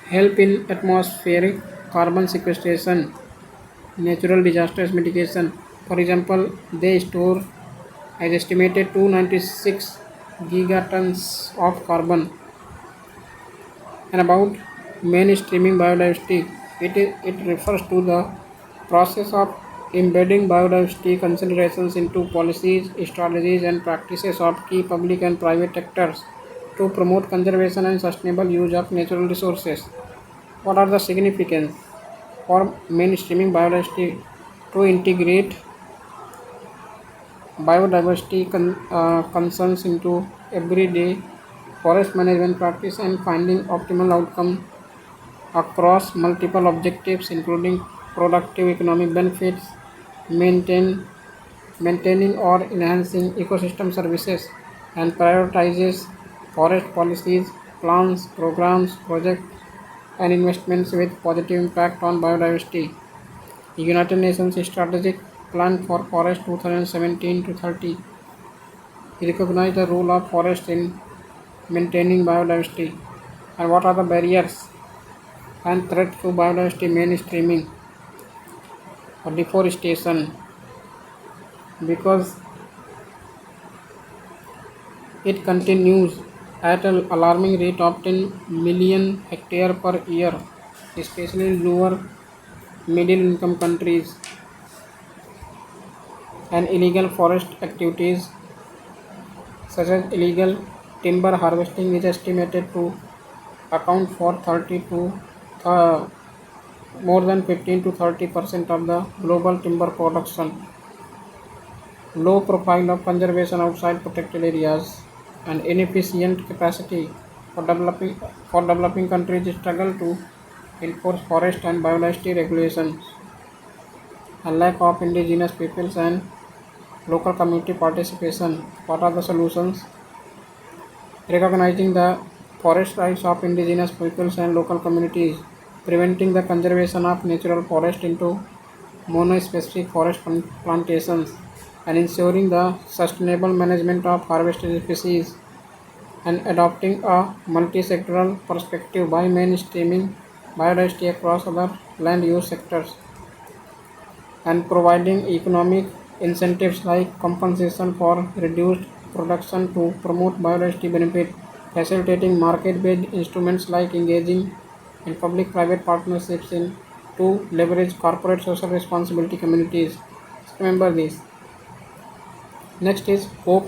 help in atmospheric carbon sequestration, natural disasters mitigation. For example, they store as estimated 296 gigatons of carbon. And about mainstreaming biodiversity, it refers to the process of embedding biodiversity considerations into policies, strategies, and practices of key public and private actors to promote conservation and sustainable use of natural resources. What are the significance for mainstreaming biodiversity? To integrate biodiversity concerns into everyday forest management practice and finding optimal outcome across multiple objectives including productive economic benefits, maintain, maintaining or enhancing ecosystem services, and prioritizes forest policies, plans, programs, projects, and investments with positive impact on biodiversity. United Nations Strategic Plan for Forest 2017 to 30 recognize the role of forest in maintaining biodiversity. And what are the barriers and threats to biodiversity mainstreaming? Or deforestation, because it continues at an alarming rate of 10 million hectare per year, especially in lower middle income countries, and illegal forest activities such as illegal timber harvesting is estimated to account for 30 to more than 15 to 30% of the global timber production. Low profile of conservation outside protected areas and inefficient capacity for developing countries struggle to enforce forest and biodiversity regulations, and lack of indigenous peoples and local community participation. What are the solutions? Recognizing the forest rights of indigenous peoples and local communities, preventing the conservation of natural forest into monospecific forest plantations, and ensuring the sustainable management of harvested species, and adopting a multi-sectoral perspective by mainstreaming biodiversity across other land use sectors, and providing economic incentives like compensation for reduced production to promote biodiversity benefit, facilitating market-based instruments like engaging in public-private partnerships in to leverage corporate social responsibility communities. So remember this. Next is of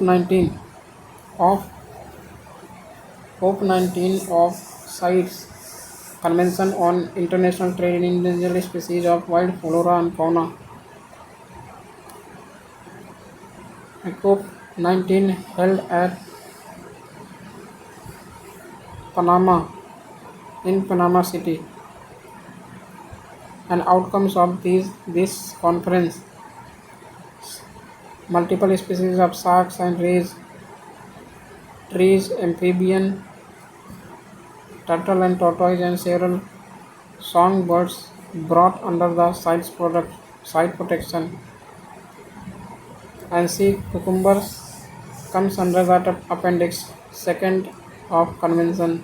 COP19 of CITES Convention on International Trade in Endangered Species of Wild Flora and Fauna. COP19 held at Panama in Panama City, and outcomes of this conference: multiple species of sharks and rays, trees, amphibian, turtle and tortoise, and several songbirds brought under the site protection, and sea cucumbers comes under the appendix second of convention.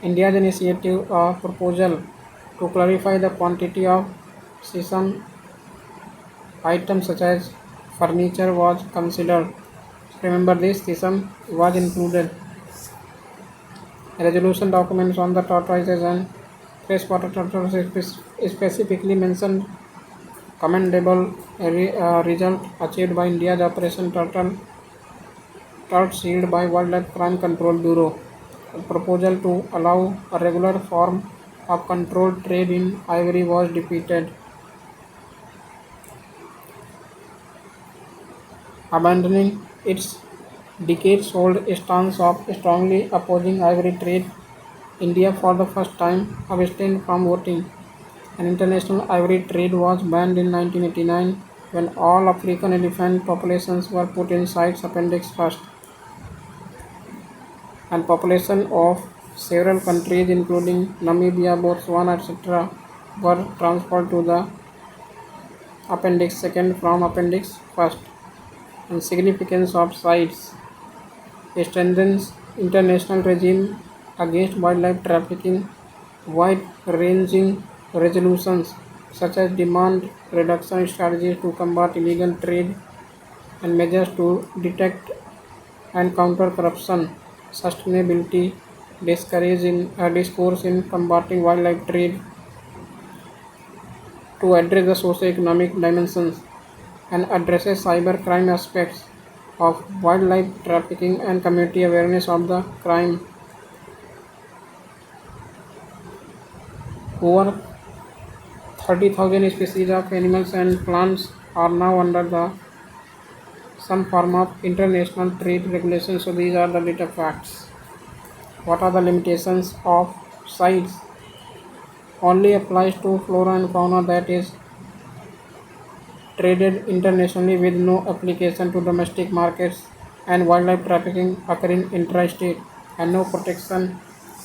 India's initiative a proposal to clarify the quantity of sesame items such as furniture was considered. Remember this, sesame was included. Resolution documents on the tortoises and freshwater turtles specifically mentioned commendable result achieved by India's Operation Turtle Shield by Wildlife Crime Control Bureau. A proposal to allow a regular form of controlled trade in ivory was defeated. Abandoning its decades-old stance of strongly opposing ivory trade, India for the first time abstained from voting. An international ivory trade was banned in 1989 when all African elephant populations were put in CITES Appendix First, and population of several countries including Namibia, Botswana, etc. were transferred to the Appendix Second from Appendix First. And significance of CITES: strengthens international regime against wildlife trafficking, wide-ranging resolutions such as demand reduction strategies to combat illegal trade and measures to detect and counter corruption, sustainability, discourse in combating wildlife trade to address the socio-economic dimensions, and addresses cyber crime aspects of wildlife trafficking and community awareness of the crime. Over 30,000 species of animals and plants are now under the some form of international trade regulations. So these are the data facts. What are the limitations of CITES? Only applies to flora and fauna that is traded internationally with no application to domestic markets, and wildlife trafficking occurring intra-state, and no protection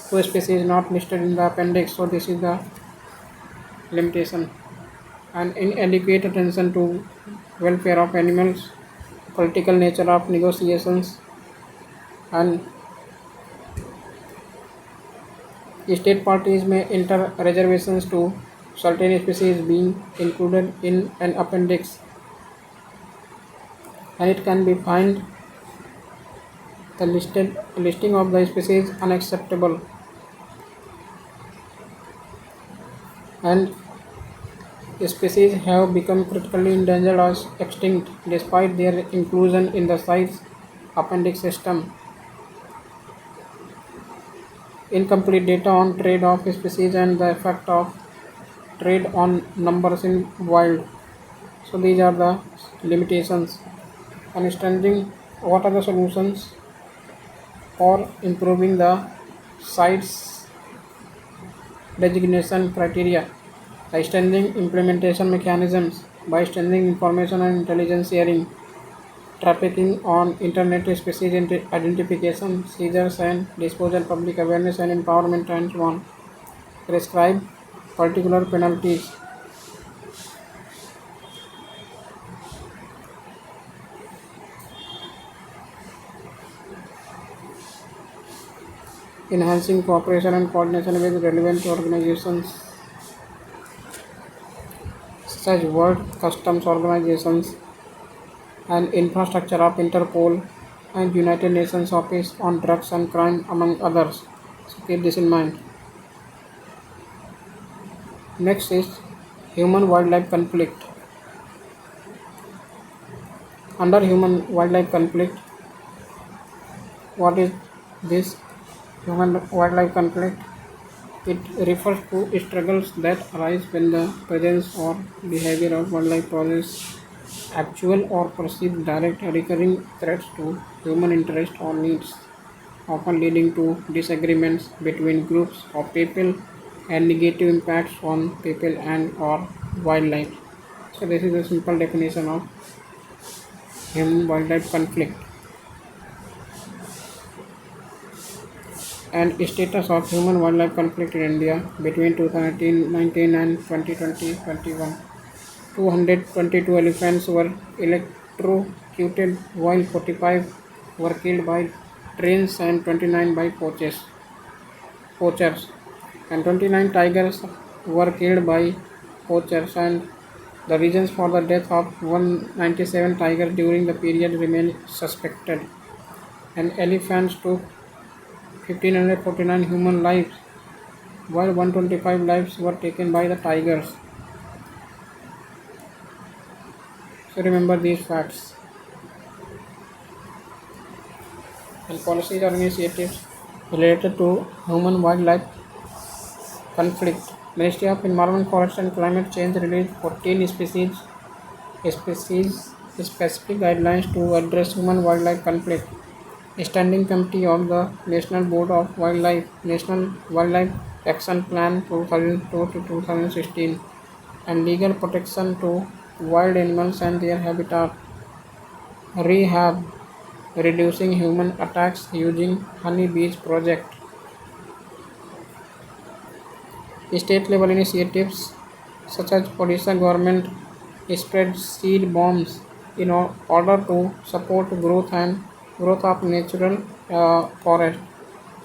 to species not listed in the appendix. So this is the limitation. And inadequate attention to welfare of animals, political nature of negotiations, and state parties may enter reservations to certain species being included in an appendix, and it can be find the listing of the species unacceptable, and species have become critically endangered or extinct despite their inclusion in the CITES appendix system. Incomplete data on trade of species and the effect of trade on numbers in wild. So these are the limitations. Understanding what are the solutions for improving the CITES designation criteria, by strengthening implementation mechanisms, by strengthening information and intelligence sharing, trafficking on internet, species identification, seizures and disposal, public awareness and empowerment, and so on. Prescribe particular penalties. Enhancing cooperation and coordination with relevant organizations such as World Customs Organizations and infrastructure of Interpol and United Nations Office on Drugs and Crime, among others. So keep this in mind. Next is human-wildlife conflict. Under human-wildlife conflict, what is this human-wildlife conflict? It refers to struggles that arise when the presence or behavior of wildlife poses actual or perceived direct recurring threats to human interest or needs, often leading to disagreements between groups of people and negative impacts on people and or wildlife. So this is a simple definition of human wildlife conflict. And status of human wildlife conflict in India between 2019 and 2020-21. 222 elephants were electrocuted while 45 were killed by trains and 29 by poachers, and 29 tigers were killed by poachers, and the reasons for the death of 197 tigers during the period remain suspected. And elephants took 1549 human lives while 125 lives were taken by the tigers. So remember these facts. And policies or initiatives related to human wildlife conflict. Ministry of Environment, Forest and Climate Change released 14 species specific guidelines to address human wildlife conflict. Standing Committee of the National Board of Wildlife, National Wildlife Action Plan 2002 to 2016, and legal protection to wild animals and their habitat. Rehab, reducing human attacks using honeybees project. State level initiatives such as Odisha government spread seed bombs in order to support growth of natural forest,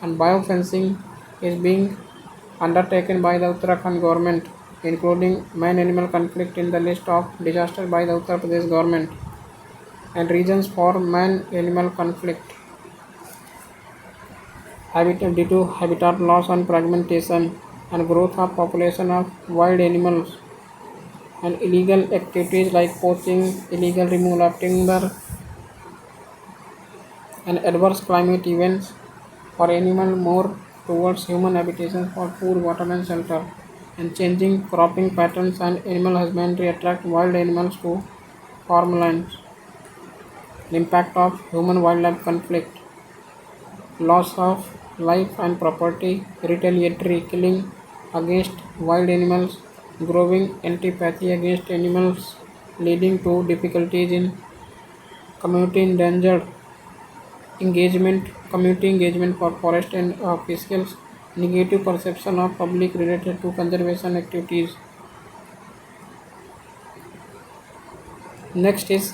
and biofencing is being undertaken by the Uttarakhand government, including man-animal conflict in the list of disaster by the Uttar Pradesh government. And reasons for man-animal conflict: habitat due to habitat loss and fragmentation, and growth of population of wild animals, and illegal activities like poaching, illegal removal of timber, and adverse climate events for animal more towards human habitation for food, water and shelter, and changing cropping patterns and animal husbandry attract wild animals to farmlands. The impact of human wildlife conflict: loss of life and property, retaliatory killing against wild animals, growing antipathy against animals leading to difficulties in community endangered community engagement for forest and officials, negative perception of public related to conservation activities. Next is,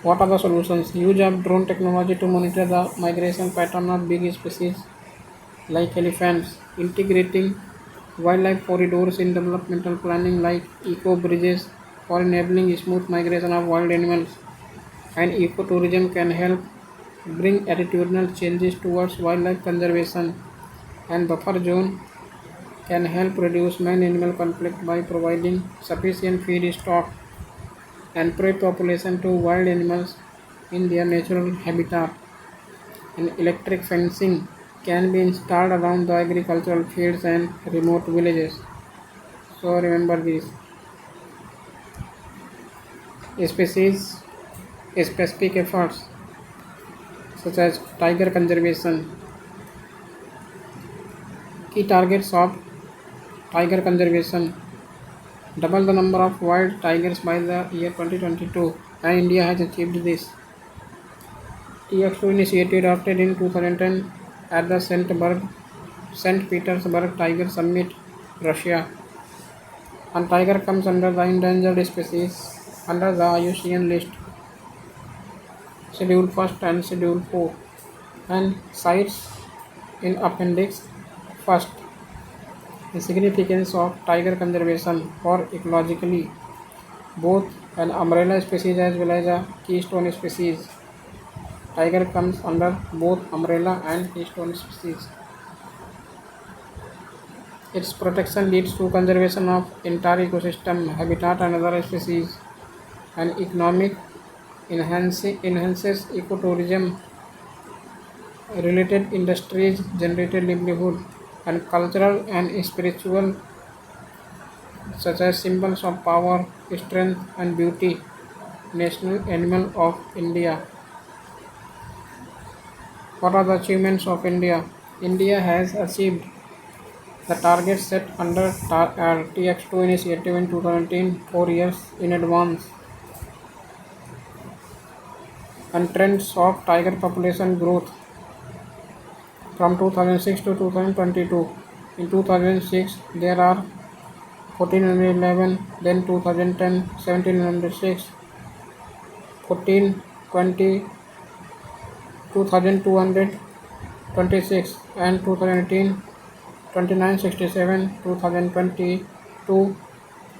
what are the solutions? Use of drone technology to monitor the migration pattern of big species like elephants, integrating wildlife corridors in developmental planning like eco bridges for enabling smooth migration of wild animals, and ecotourism can help bring attitudinal changes towards wildlife conservation, and buffer zone can help reduce man-animal conflict by providing sufficient feed stock and prey population to wild animals in their natural habitat. And electric fencing can be installed around the agricultural fields and remote villages. So remember these. Species specific efforts such as tiger conservation. Key targets of tiger conservation: double the number of wild tigers by the year 2022, and India has achieved this. TX2 initiative adopted in 2010 at the St. Petersburg Tiger Summit, Russia. And tiger comes under the endangered species under the IUCN list, Schedule 1st and Schedule 4, and cites in Appendix 1st the significance of tiger conservation for ecologically both an umbrella species as well as a keystone species. Tiger comes under both umbrella and keystone species. Its protection leads to conservation of entire ecosystem, habitat and other species, and economic enhances ecotourism, related industries generated livelihood, and cultural and spiritual such as symbols of power, strength and beauty. National animal of India. What are the achievements of India? India has achieved the target set under TX2 initiative in 2010, 4 years in advance, and trends of tiger population growth from 2006 to 2022. In 2006, there are 1411, then 2010, 1706, 1420, 2226, and 2018, 2967, 2022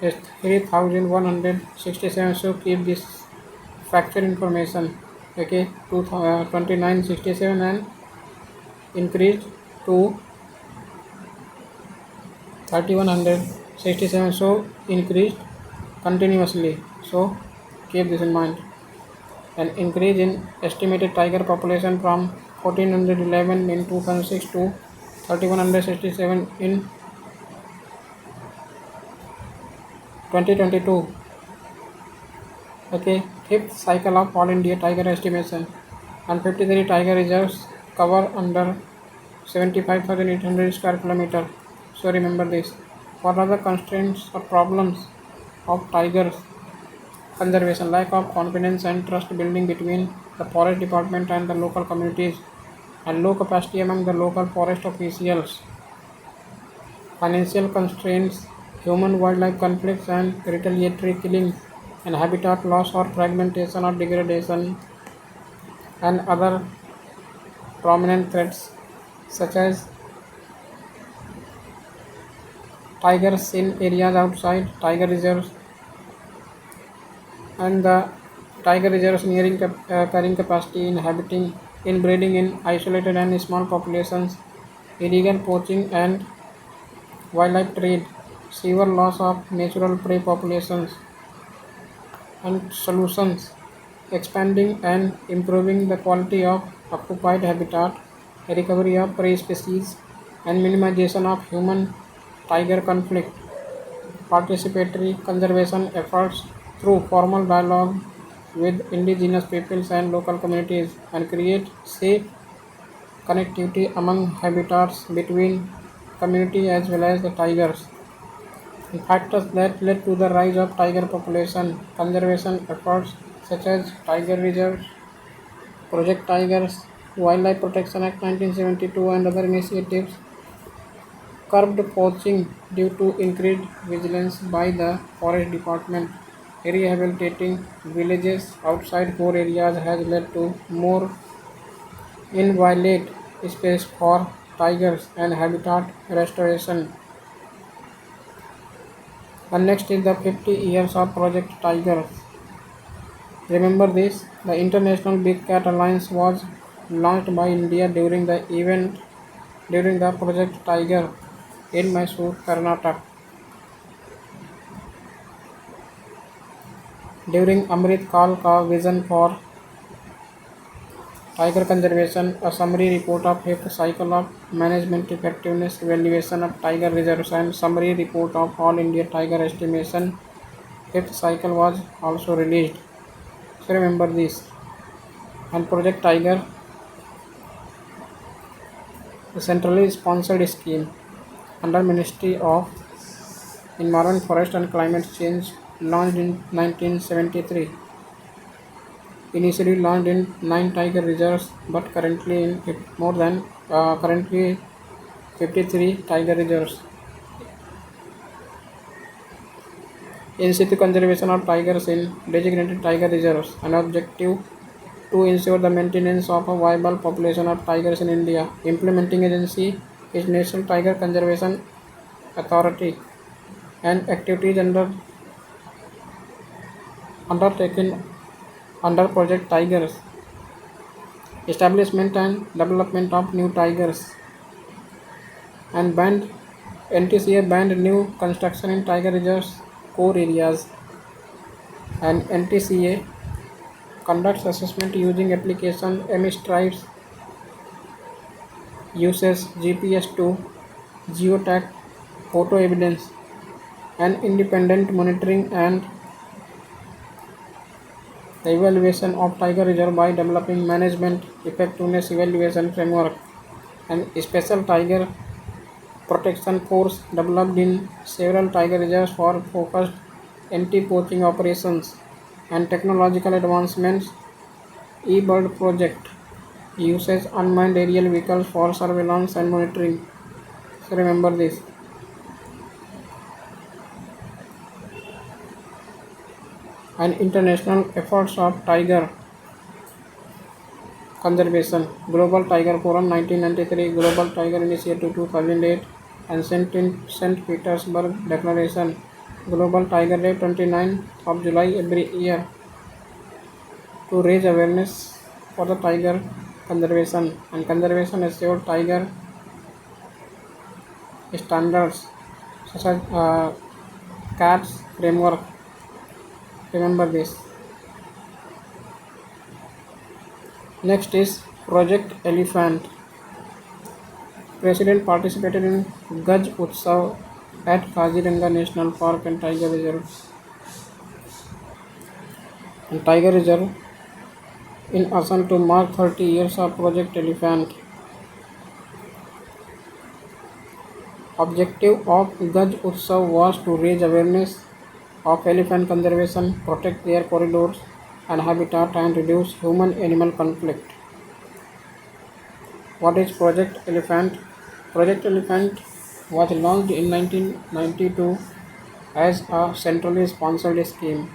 is 3167. So keep this factual information. Okay, 2967 and increased to 3167. So increased continuously. So keep this in mind. An increase in estimated tiger population from 1411 in 2006 to 3167 in 2022. Okay, fifth cycle of all India tiger estimation, and 53 tiger reserves cover under 75,800 square kilometer. So remember this. What are the constraints or problems of tigers conservation? Lack of confidence and trust building between the forest department and the local communities, and low capacity among the local forest officials. Financial constraints, human wildlife conflicts and retaliatory killing, and habitat loss or fragmentation or degradation, and other prominent threats such as tigers in areas outside tiger reserves, and the tiger reserves nearing carrying capacity, inhabiting, inbreeding in isolated and small populations, illegal poaching and wildlife trade, severe loss of natural prey populations, and solutions: expanding and improving the quality of occupied habitat, recovery of prey species, and minimization of human tiger conflict, participatory conservation efforts through formal dialogue with indigenous peoples and local communities, and create safe connectivity among habitats between community as well as the tigers. The factors that led to the rise of tiger population: conservation efforts such as tiger reserves, Project Tigers, Wildlife Protection Act 1972 and other initiatives, curbed poaching due to increased vigilance by the forest department, rehabilitating villages outside core areas has led to more inviolate space for tigers and habitat restoration. And next is the 50 years of Project Tigers. Remember this, the International Big Cat Alliance was launched by India during the event during the Project Tiger in Mysore, Karnataka. During Amrit Kal Ka Vision for Tiger Conservation, a summary report of 5th cycle of management effectiveness evaluation of tiger reserves and summary report of all India tiger estimation 5th cycle was also released. So remember this. And Project Tiger, a centrally sponsored scheme under Ministry of Environment, Forest and Climate Change, launched in 1973. initially launched in 9 tiger reserves, but currently in currently 53 tiger reserves. In situ conservation of tigers in designated tiger reserves, an objective to ensure the maintenance of a viable population of tigers in India. Implementing agency is National Tiger Conservation Authority, and activities undertaken under Project Tigers, establishment and development of new tigers, and banned NTCA banned new construction in tiger reserves core areas, and NTCA conducts assessment using application MStripes, uses GPS to geotag photo evidence, and independent monitoring and the evaluation of tiger reserve by developing management effectiveness evaluation framework, and special tiger protection force developed in several tiger reserves for focused anti-poaching operations, and technological advancements. eBird project uses unmanned aerial vehicles for surveillance and monitoring. So remember this. And international efforts of tiger conservation. Global Tiger Forum 1993, Global Tiger Initiative 2008, and St. Petersburg Declaration. Global Tiger Day 29th of July every year to raise awareness for the tiger conservation, and conservation assured tiger standards such as CATS framework. Remember this. Next is Project Elephant. President participated in Gaj Utsav at Kaziranga National Park and Tiger Reserve. And Tiger Reserve in Assam to mark 30 years of Project Elephant. Objective of Gaj Utsav was to raise awareness of elephant conservation, protect their corridors and habitat, and reduce human-animal conflict. What is Project Elephant? Project Elephant was launched in 1992 as a centrally sponsored scheme.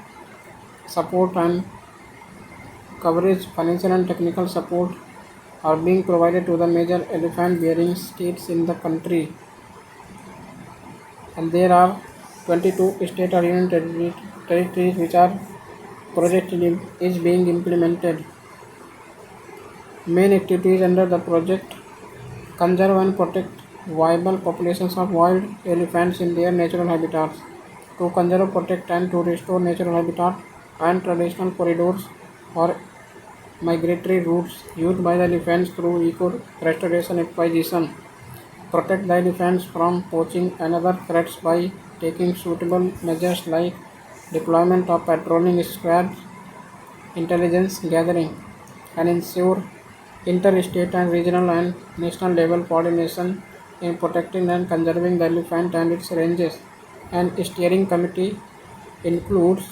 Support and coverage, financial and technical support are being provided to the major elephant-bearing states in the country, and there are 22 state or union territories which are project is being implemented. Main activities under the project: conserve and protect viable populations of wild elephants in their natural habitats, to conserve, protect and to restore natural habitat and traditional corridors or migratory routes used by the elephants through eco-restoration acquisition, protect the elephants from poaching and other threats by taking suitable measures like deployment of patrolling squads, intelligence gathering, and ensure interstate and regional and national level coordination in protecting and conserving the elephant and its ranges. An steering committee includes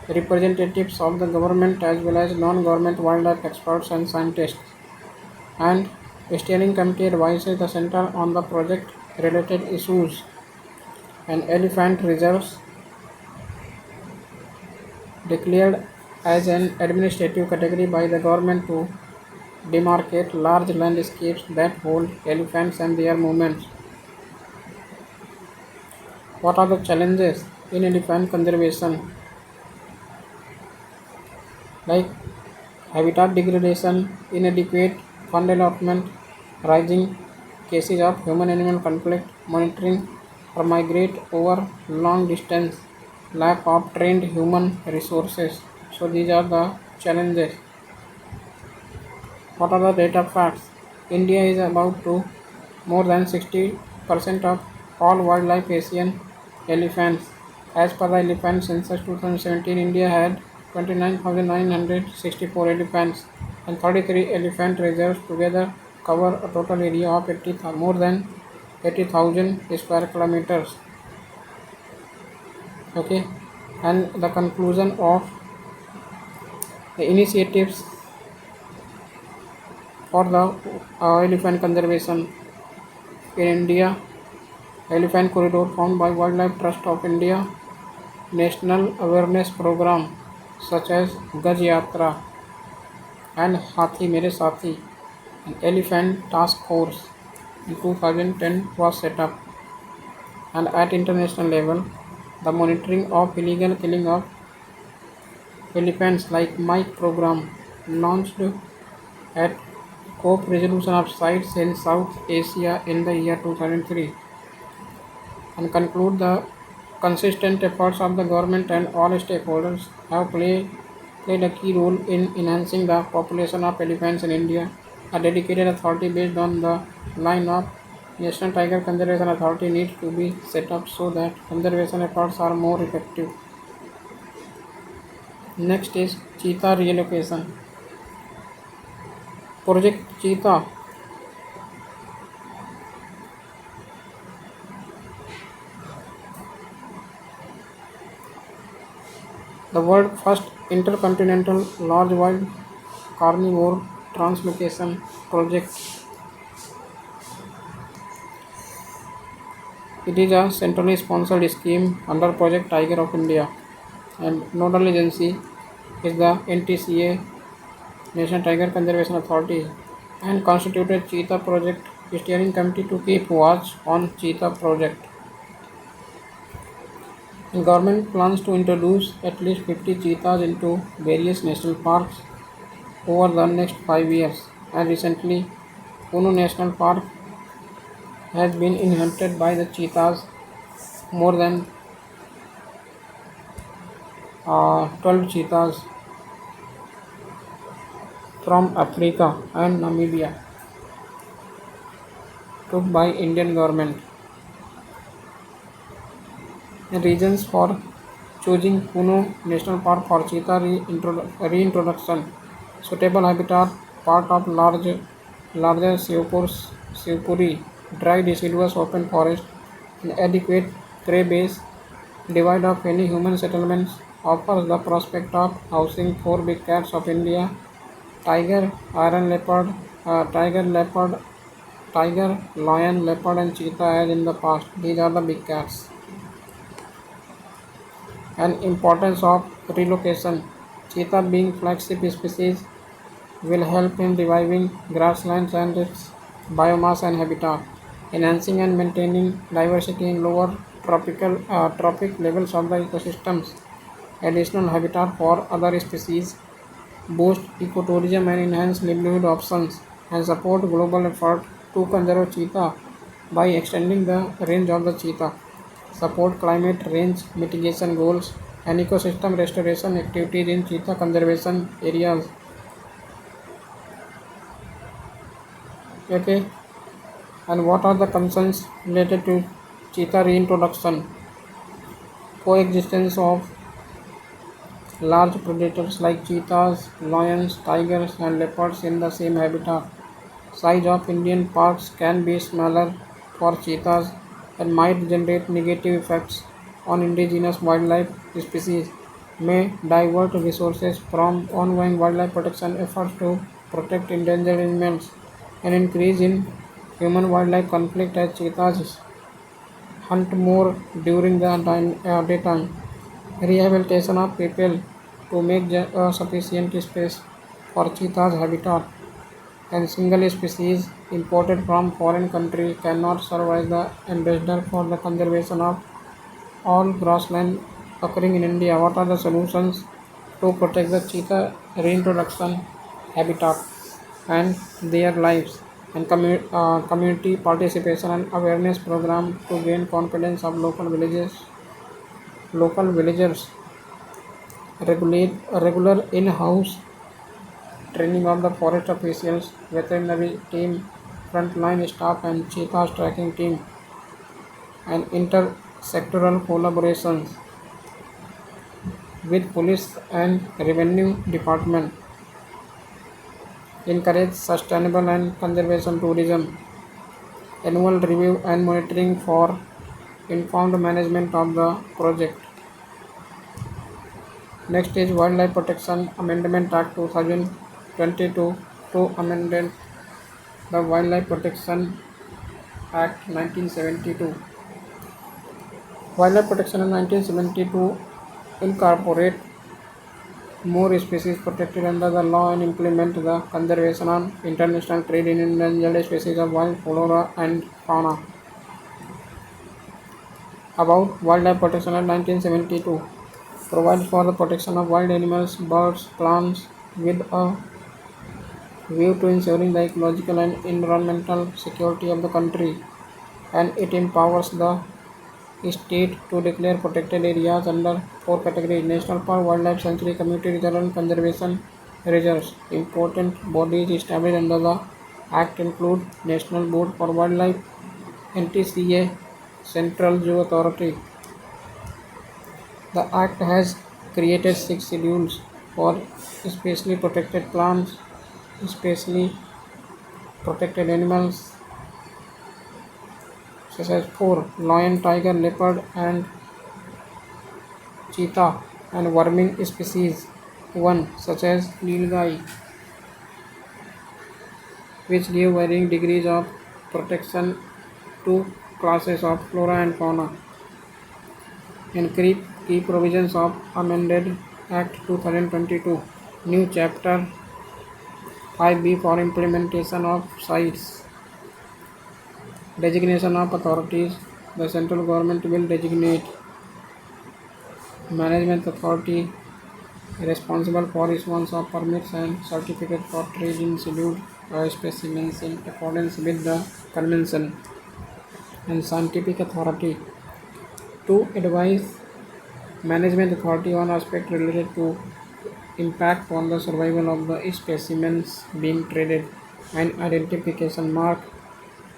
representatives of the government as well as non-government wildlife experts and scientists, and steering committee advises the center on the project related issues. And elephant reserves declared as an administrative category by the government to demarcate large landscapes that hold elephants and their movements. What are the challenges in elephant conservation? Like habitat degradation, inadequate fund allotment, rising cases of human-animal conflict, monitoring or migrate over long distance, lack of trained human resources. So these are the challenges. What are the data facts? India is about to more than 60% of all wildlife Asian elephants. As per the elephant census 2017, India had 29,964 elephants, and 33 elephant reserves together cover a total area of more than 80,000 square kilometers. Okay, and the conclusion of The initiatives for the elephant conservation in India: Elephant Corridor found by Wildlife Trust of India, national awareness program such as Gaj Yatra and Hathi Mere Sathi, an elephant task force in 2010 was set up, and at international level, the monitoring of illegal killing of elephants like Mike program launched at COP resolution of sites in South Asia in the year 2003, and conclude the consistent efforts of the government and all stakeholders have played a key role in enhancing the population of elephants in India. A dedicated authority based on the line of National Tiger Conservation Authority needs to be set up so that conservation efforts are more effective. Next is cheetah relocation. Project Cheetah, the world's first intercontinental large wild carnivore translocation project. It is a centrally sponsored scheme under Project Tiger of India, and nodal agency is the NTCA, National Tiger Conservation Authority, and constituted Cheetah Project Steering Committee to keep watch on Cheetah project. The government plans to introduce at least 50 cheetahs into various national parks over the next 5 years, and recently Kuno National Park has been inhabited by the cheetahs, more than 12 cheetahs from Africa and Namibia took by Indian government. The reasons for choosing Kuno National Park for cheetah reintroduction: suitable habitat, part of larger Sivpuri dry deciduous open forest, and adequate prey base, divide of any human settlements, offers the prospect of housing 4 big cats of India: tiger, iron leopard, tiger, lion, leopard, and cheetah as in the past. These are the big cats. And importance of relocation: cheetah being flagship species will help in reviving grasslands and its biomass and habitat, enhancing and maintaining diversity in lower trophic levels of the ecosystems, additional habitat for other species, boost ecotourism and enhance livelihood options, and support global effort to conserve cheetah by extending the range of the cheetah, support climate change mitigation goals and ecosystem restoration activities in cheetah conservation areas. Okay, and what are the concerns related to cheetah reintroduction? Coexistence of large predators like cheetahs, lions, tigers, and leopards in the same habitat. Size of Indian parks can be smaller for cheetahs and might generate negative effects on indigenous wildlife species, may divert resources from ongoing wildlife protection efforts to protect endangered animals, and increase in human-wildlife conflict as cheetahs hunt more during the daytime. Rehabilitation of people to make sufficient space for cheetahs habitat, and single species imported from foreign country cannot serve as the ambassador for the conservation of all grassland occurring in India. What are the solutions to protect the cheetah reintroduction habitat and their lives? And community participation and awareness program to gain confidence of local villagers, regular in-house training of the forest officials, veterinary team, frontline staff, and cheetah tracking team, and intersectoral collaborations with police and revenue department. Encourage sustainable and conservation tourism. Annual review and monitoring for informed management of the project. Next is Wildlife Protection Amendment Act 2022 to amend the Wildlife Protection Act 1972. Wildlife Protection Act 1972 incorporate more species protected under the law and implement the Conservation on International Trade in Endangered Species of Wild Flora and Fauna. About Wildlife Protection Act 1972 provides for the protection of wild animals, birds, plants with a view to ensuring the ecological and environmental security of the country, and it empowers the state to declare protected areas under four categories: national park, wildlife sanctuary, community reserve, and conservation reserves. Important bodies established under the Act include National Board for Wildlife, NTCA, Central Zoo Authority. The Act has created 6 schedules for specially protected plants, specially protected animals such as 4 lion, tiger, leopard, and cheetah, and worming species 1 such as nilgai, which give varying degrees of protection to classes of flora and fauna. And key provisions of amended Act 2022. New chapter 5B for implementation of sites. Designation of authorities. The central government will designate management authority responsible for issuance of permits and certificates for trade in scheduled specimens in accordance with the convention. And scientific authority to advise management authority on aspects related to impact on the survival of the specimens being traded, and identification mark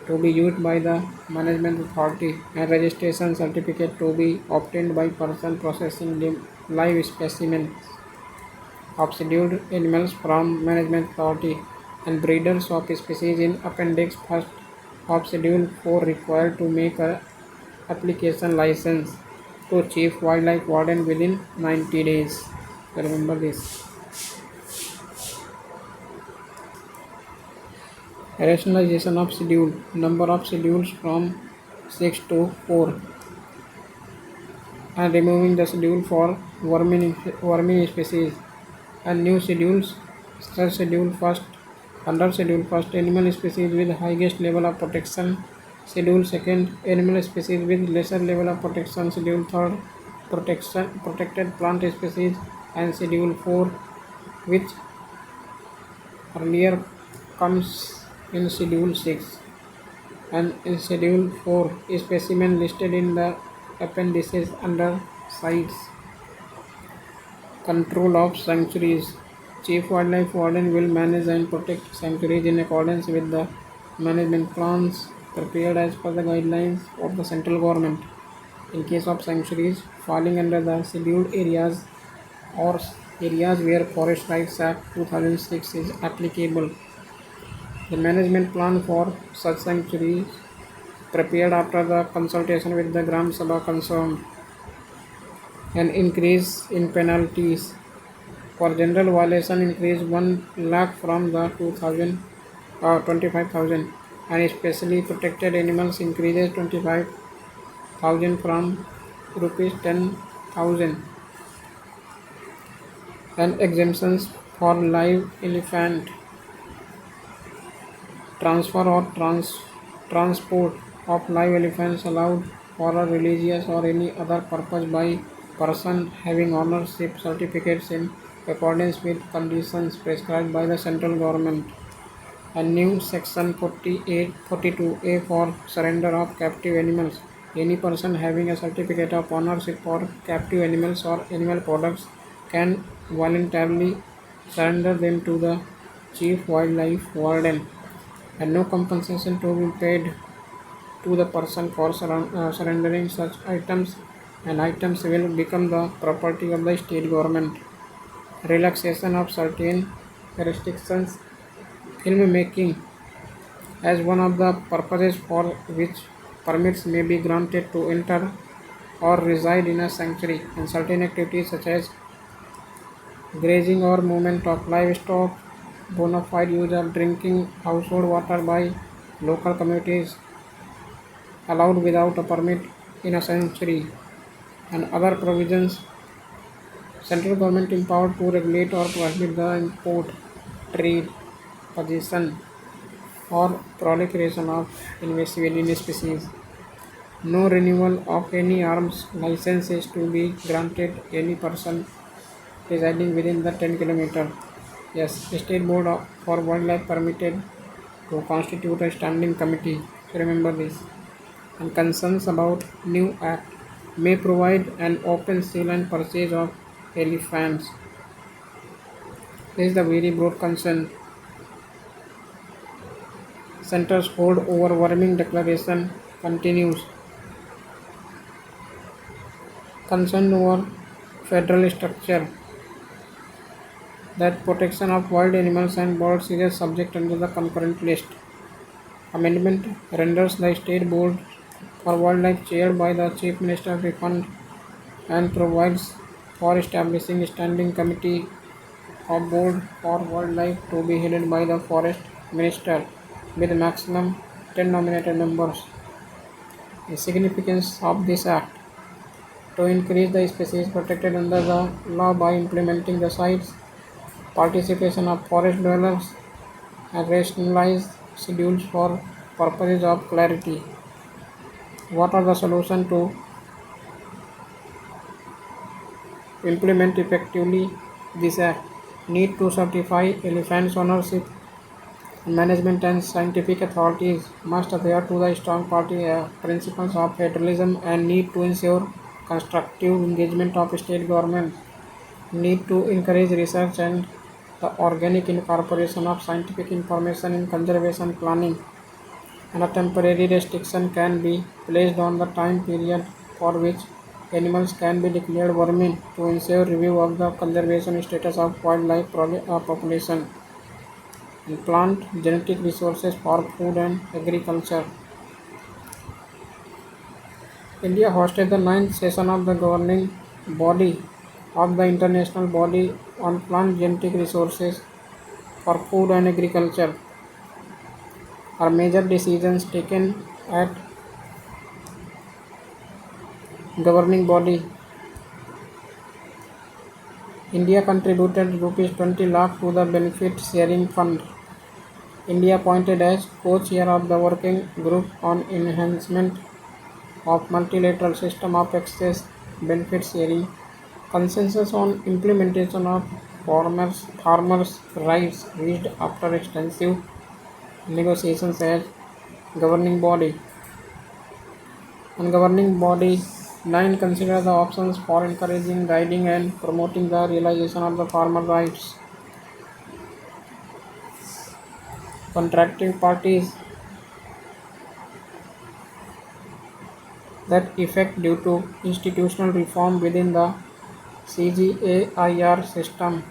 to be used by the management authority, and registration certificate to be obtained by person processing the live specimens of scheduled animals from management authority, and breeders of species in appendix first of schedule 4 required to make a application license to chief wildlife warden within 90 days. Remember this. Rationalization of schedule. Number of schedules from 6 to 4, and removing the schedule for worming species, and new schedules such schedule first under schedule first animal species with highest level of protection, schedule second animal species with lesser level of protection, schedule third protected plant species, and schedule 4 which earlier comes in schedule 6, and in schedule 4 specimen listed in the appendices under sites. Control of sanctuaries. Chief wildlife warden will manage and protect sanctuaries in accordance with the management plans prepared as per the guidelines of the central government. In case of sanctuaries falling under the scheduled areas or areas where Forest Rights Act 2006 is applicable, the management plan for such sanctuaries prepared after the consultation with the Gram Sabha concerned. An increase in penalties. For general violation, increase 1 lakh from the 25,000, and especially protected animals increases 25,000 from rupees 10,000. And exemptions for live elephant transfer or transport of live elephants allowed for a religious or any other purpose by person having ownership certificates in accordance with conditions prescribed by the central government. A new section 42A for surrender of captive animals. Any person having a certificate of ownership for captive animals or animal products can voluntarily surrender them to the chief wildlife warden, and no compensation to be paid to the person for surrendering such items, and items will become the property of the state government. Relaxation of certain restrictions. Filmmaking as one of the purposes for which permits may be granted to enter or reside in a sanctuary, and certain activities such as grazing or movement of livestock, bona fide use of drinking household water by local communities allowed without a permit in a century, and other provisions. Central government empowered to regulate or prohibit the import, trade, possession, or proliferation of invasive alien species. No renewal of any arms license is to be granted any person residing within the 10 km. Yes, State Board for Wildlife permitted to constitute a standing committee. So remember this. And concerns about new act may provide an open sale and purchase of elephants. This is the very broad concern. Center's hold over warming declaration continues. Concern over federal structure that protection of wild animals and birds is a subject under the concurrent list. Amendment renders the State Board for Wildlife chaired by the Chief Minister refund and provides for establishing a standing committee of Board for Wildlife to be headed by the Forest Minister with maximum 10 nominated members. The significance of this act to increase the species protected under the law by implementing the sites, participation of forest dwellers, and rationalized schedules for purposes of clarity. What are the solutions to implement effectively this act? Need to certify elephants ownership. Management and scientific authorities must adhere to the strong party principles of federalism and need to ensure constructive engagement of state government. Need to encourage research and the organic incorporation of scientific information in conservation planning, and a temporary restriction can be placed on the time period for which animals can be declared vermin to ensure review of the conservation status of wildlife population, and plant genetic resources for food and agriculture. India hosted the ninth session of the governing body of the International Body on Plant Genetic Resources for Food and Agriculture. Are major decisions taken at governing body. India contributed rupees 20 lakh to the benefit sharing fund. India appointed as co-chair of the working group on enhancement of multilateral system of access benefit sharing. Consensus on implementation of farmers' rights reached after extensive negotiations as governing body. And governing body 9 consider the options for encouraging, guiding and promoting the realization of the farmer rights. Contracting parties that effect due to institutional reform within the CGAIR system.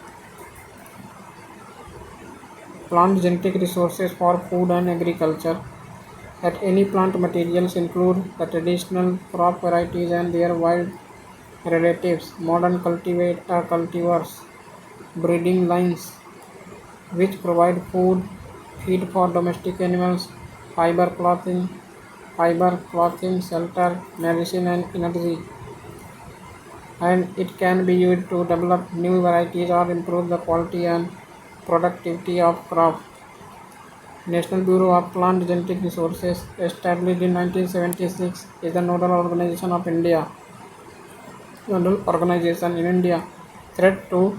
Plant genetic resources for food and agriculture. That any plant materials include the traditional crop varieties and their wild relatives, modern cultivars, breeding lines, which provide feed for domestic animals, fiber clothing, shelter, medicine and energy. And it can be used to develop new varieties or improve the quality and productivity of crop. National Bureau of Plant Genetic Resources, established in 1976, is the nodal organization in India. Threat to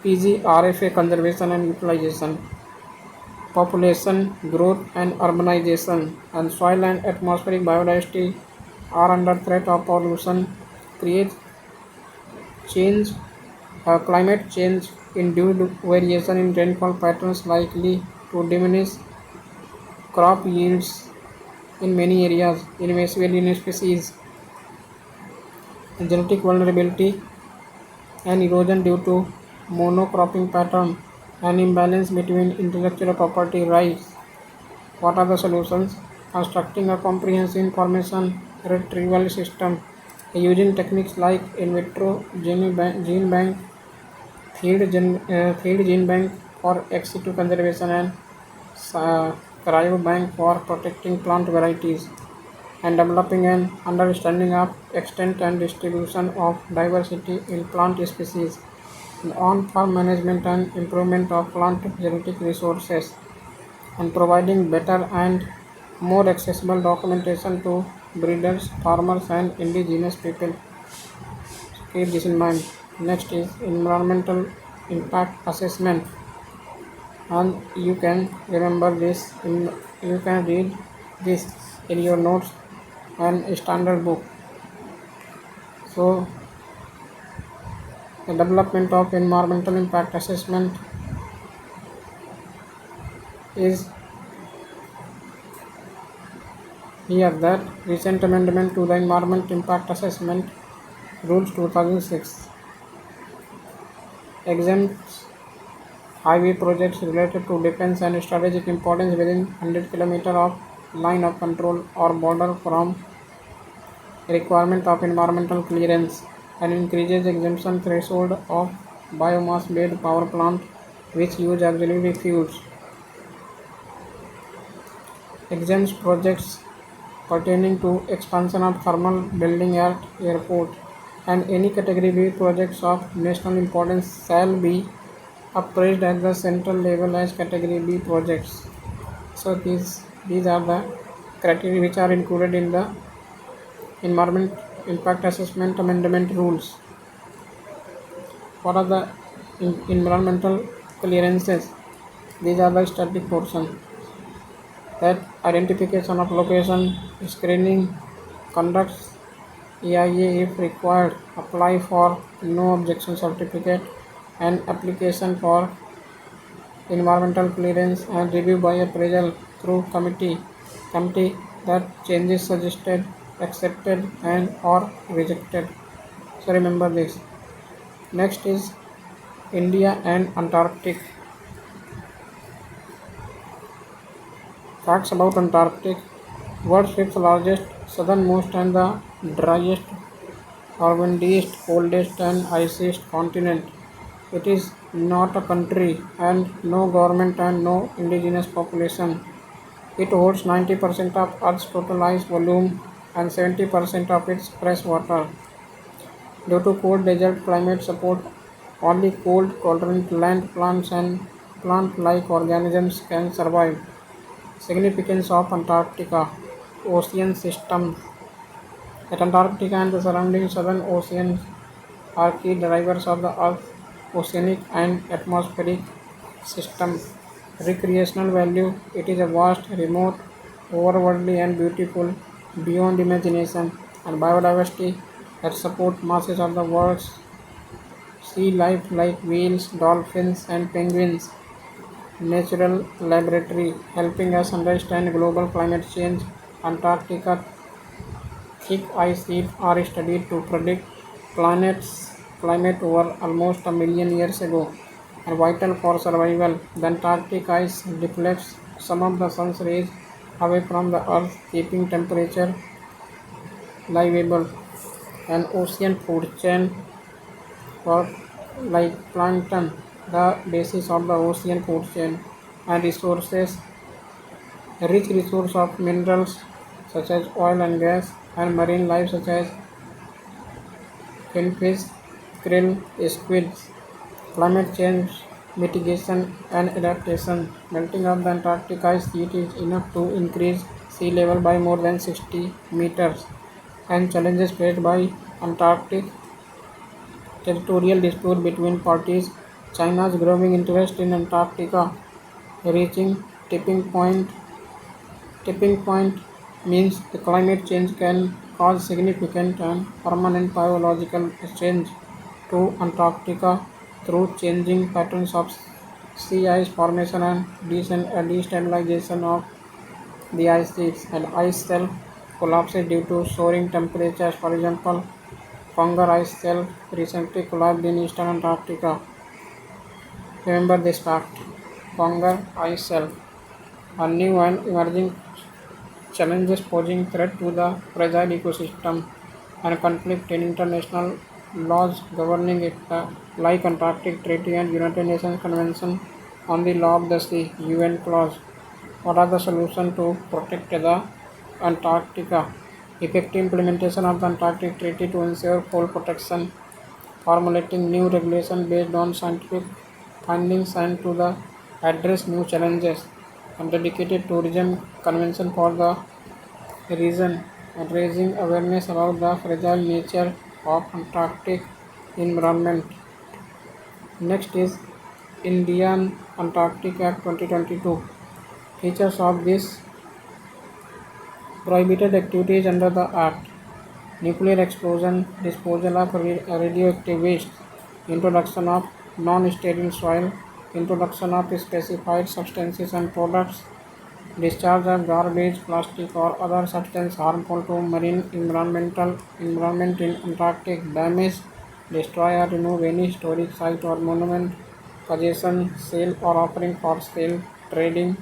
PGRFA conservation and utilization. Population growth and urbanization, and soil and atmospheric biodiversity are under threat of pollution, create change, climate change induced variation in rainfall patterns likely to diminish crop yields in many areas, invasive alien species, genetic vulnerability and erosion due to monocropping pattern, and imbalance between intellectual property rights. What are the solutions? Constructing a comprehensive information retrieval system using techniques like in vitro gene bank, third gene bank for ex situ conservation, and cryobank for protecting plant varieties, and developing an understanding of extent and distribution of diversity in plant species, and on farm management and improvement of plant genetic resources, and providing better and more accessible documentation to breeders, farmers, and indigenous people. Keep this in mind. Next is environmental impact assessment, and you can remember this. You can read this in your notes and standard book. So, the development of environmental impact assessment is here that recent amendment to the Environment Impact Assessment Rules 2006 exempts highway projects related to defense and strategic importance within 100 km of line of control or border from requirement of environmental clearance, and increases exemption threshold of biomass-based power plant which use auxiliary fuels. Exempts projects pertaining to expansion of thermal building at airport, and any category B projects of national importance shall be appraised at the central level as category B projects. So these are the criteria which are included in the environment impact assessment amendment rules. What are the environmental clearances? These are the static portion, that identification of location, screening, conducts EIA if required, apply for no objection certificate, and application for environmental clearance, and review by appraisal through committee that changes suggested, accepted, and or rejected. So remember this. Next is India and Antarctic. Facts about Antarctic. World's fifth largest, southernmost, and the driest, windiest, coldest, and iciest continent. It is not a country, and no government, and no indigenous population. It holds 90% of Earth's total ice volume and 70% of its fresh water. Due to cold desert climate support, only cold tolerant land plants and plant-like organisms can survive. Significance of Antarctica. Ocean system. At Antarctica and the surrounding southern oceans are key drivers of the Earth's oceanic and atmospheric system. Recreational value. It is a vast, remote, overworldly, and beautiful beyond imagination. And biodiversity that support masses of the world's sea life like whales, dolphins, and penguins. Natural laboratory helping us understand global climate change. Antarctica thick ice sheets are studied to predict planet's climate over almost a million years ago, and vital for survival. The Antarctic ice deflects some of the sun's rays away from the earth, keeping temperature livable. An ocean food chain for like plankton, the basis of the ocean food chain, and resources, rich resource of minerals such as oil and gas, and marine life such as finfish, krill, squids. Climate change mitigation and adaptation. Melting of the Antarctic ice sheet is enough to increase sea level by more than 60 meters, and challenges faced by Antarctic territorial dispute between parties. China's growing interest in Antarctica reaching tipping point. Tipping point means the climate change can cause significant and permanent biological change to Antarctica through changing patterns of sea ice formation and destabilization of the ice sheets, and ice shelf collapses due to soaring temperatures. For example, Conger ice shelf recently collapsed in eastern Antarctica. Remember this fact. Conger ice shelf, a new and emerging challenges posing threat to the fragile ecosystem. and conflict in international laws governing it, like Antarctic Treaty and United Nations Convention on the Law of the Sea (UN clause). What are the solutions to protect the Antarctica? Effective implementation of the Antarctic Treaty to ensure full protection, formulating new regulations based on scientific findings and to the address new challenges, and dedicated tourism convention for the region, and raising awareness about the fragile nature of Antarctic environment. Next is Indian Antarctic Act 2022. Features of this prohibited activities under the Act: nuclear explosion, disposal of radioactive waste, introduction of non-sterile soil, introduction of specified substances and products, discharge of garbage, plastic or other substance harmful to marine environment in Antarctic, damage, destroy or remove any historic site or monument, possession, sale or offering for sale, trading,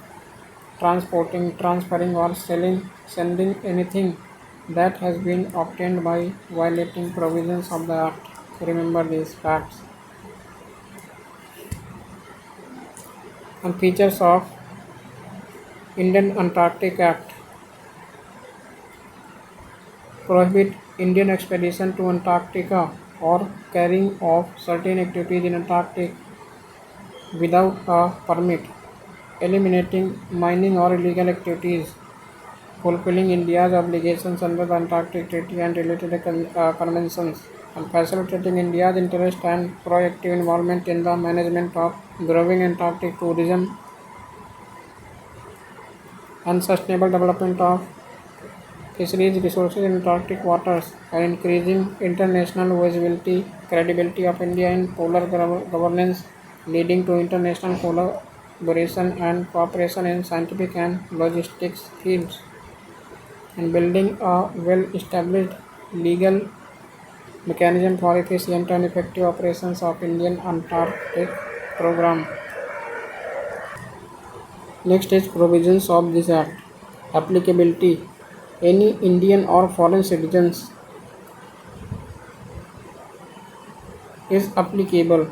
transporting, transferring or selling, sending anything that has been obtained by violating provisions of the Act. Remember these facts. And features of Indian Antarctic Act: prohibit Indian expedition to Antarctica or carrying of certain activities in Antarctic without a permit, eliminating mining or illegal activities, fulfilling India's obligations under the Antarctic Treaty and related conventions, and facilitating India's interest and proactive involvement in the management of growing Antarctic tourism and sustainable development of fisheries resources in Antarctic waters, and increasing international visibility, credibility of India in polar governance, leading to international collaboration and cooperation in scientific and logistics fields, and building a well-established legal mechanism for efficient and effective operations of Indian Antarctic program. Next is provisions of this Act. Applicability: any Indian or foreign citizens is applicable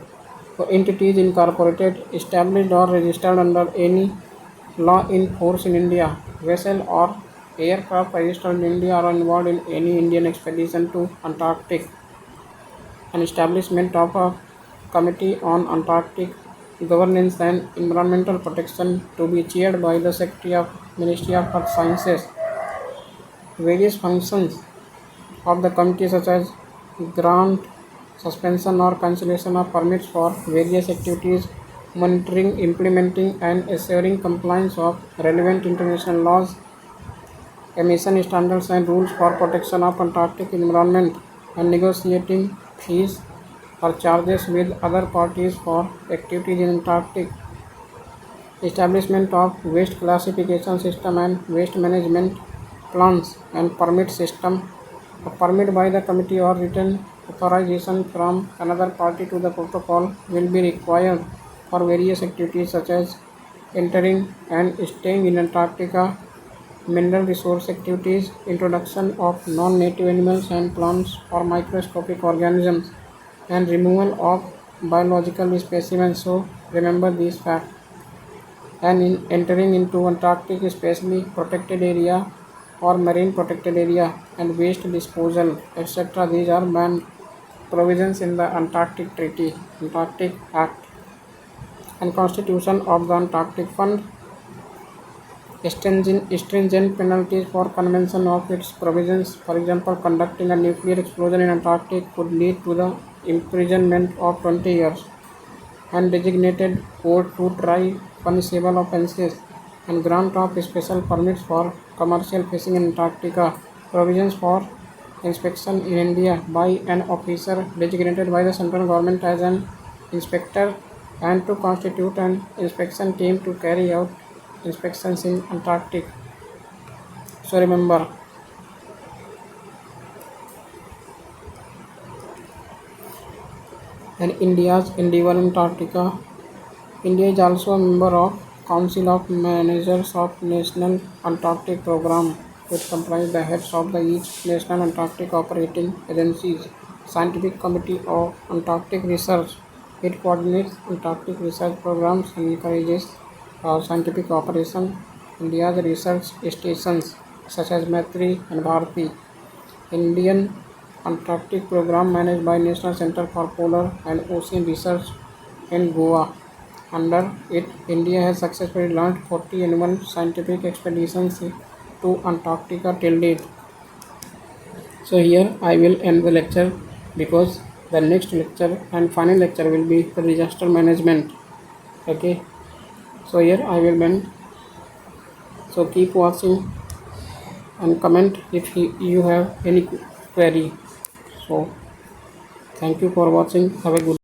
for entities incorporated, established or registered under any law in force in India, vessel or aircraft registered in India or involved in any Indian expedition to Antarctic, and establishment of a Committee on Antarctic Governance and Environmental Protection to be chaired by the Secretary of Ministry of Earth Sciences. Various functions of the committee such as grant, suspension or cancellation of permits for various activities, monitoring, implementing and assuring compliance of relevant international laws, emission standards and rules for protection of Antarctic environment, and negotiating fees or charges with other parties for activities in Antarctic. Establishment of waste classification system and waste management plans and permit system. A permit by the committee or written authorization from another party to the protocol will be required for various activities such as entering and staying in Antarctica, mineral resource activities, introduction of non-native animals and plants or microscopic organisms, and removal of biological specimens. So remember these facts. And in entering into Antarctic especially protected area or marine protected area and waste disposal, etc. These are banned provisions in the Antarctic Treaty, Antarctic Act, and Constitution of the Antarctic Fund. Stringent penalties for convention of its provisions. For example, conducting a nuclear explosion in Antarctic could lead to the imprisonment of 20 years, and designated court to try punishable offences, and grant of special permits for commercial fishing in Antarctica. Provisions for inspection in India by an officer designated by the central government as an inspector, and to constitute an inspection team to carry out inspections in Antarctic. So remember. And India's endeavor in Antarctica. India is also a member of Council of Managers of National Antarctic Program. which comprise the heads of the each national Antarctic operating agencies. Scientific Committee of Antarctic Research. It coordinates Antarctic research programs and encourages scientific cooperation. India's research stations such as Maitri and Bharati. Indian Antarctic Program managed by National Center for Polar and Ocean Research in Goa. Under it, India has successfully launched 40 annual scientific expeditions to Antarctica till date. So here I will end the lecture because the next lecture and final lecture will be the disaster management. Okay. So here I will end. So keep watching and comment if you have any query. So thank you for watching. Have a good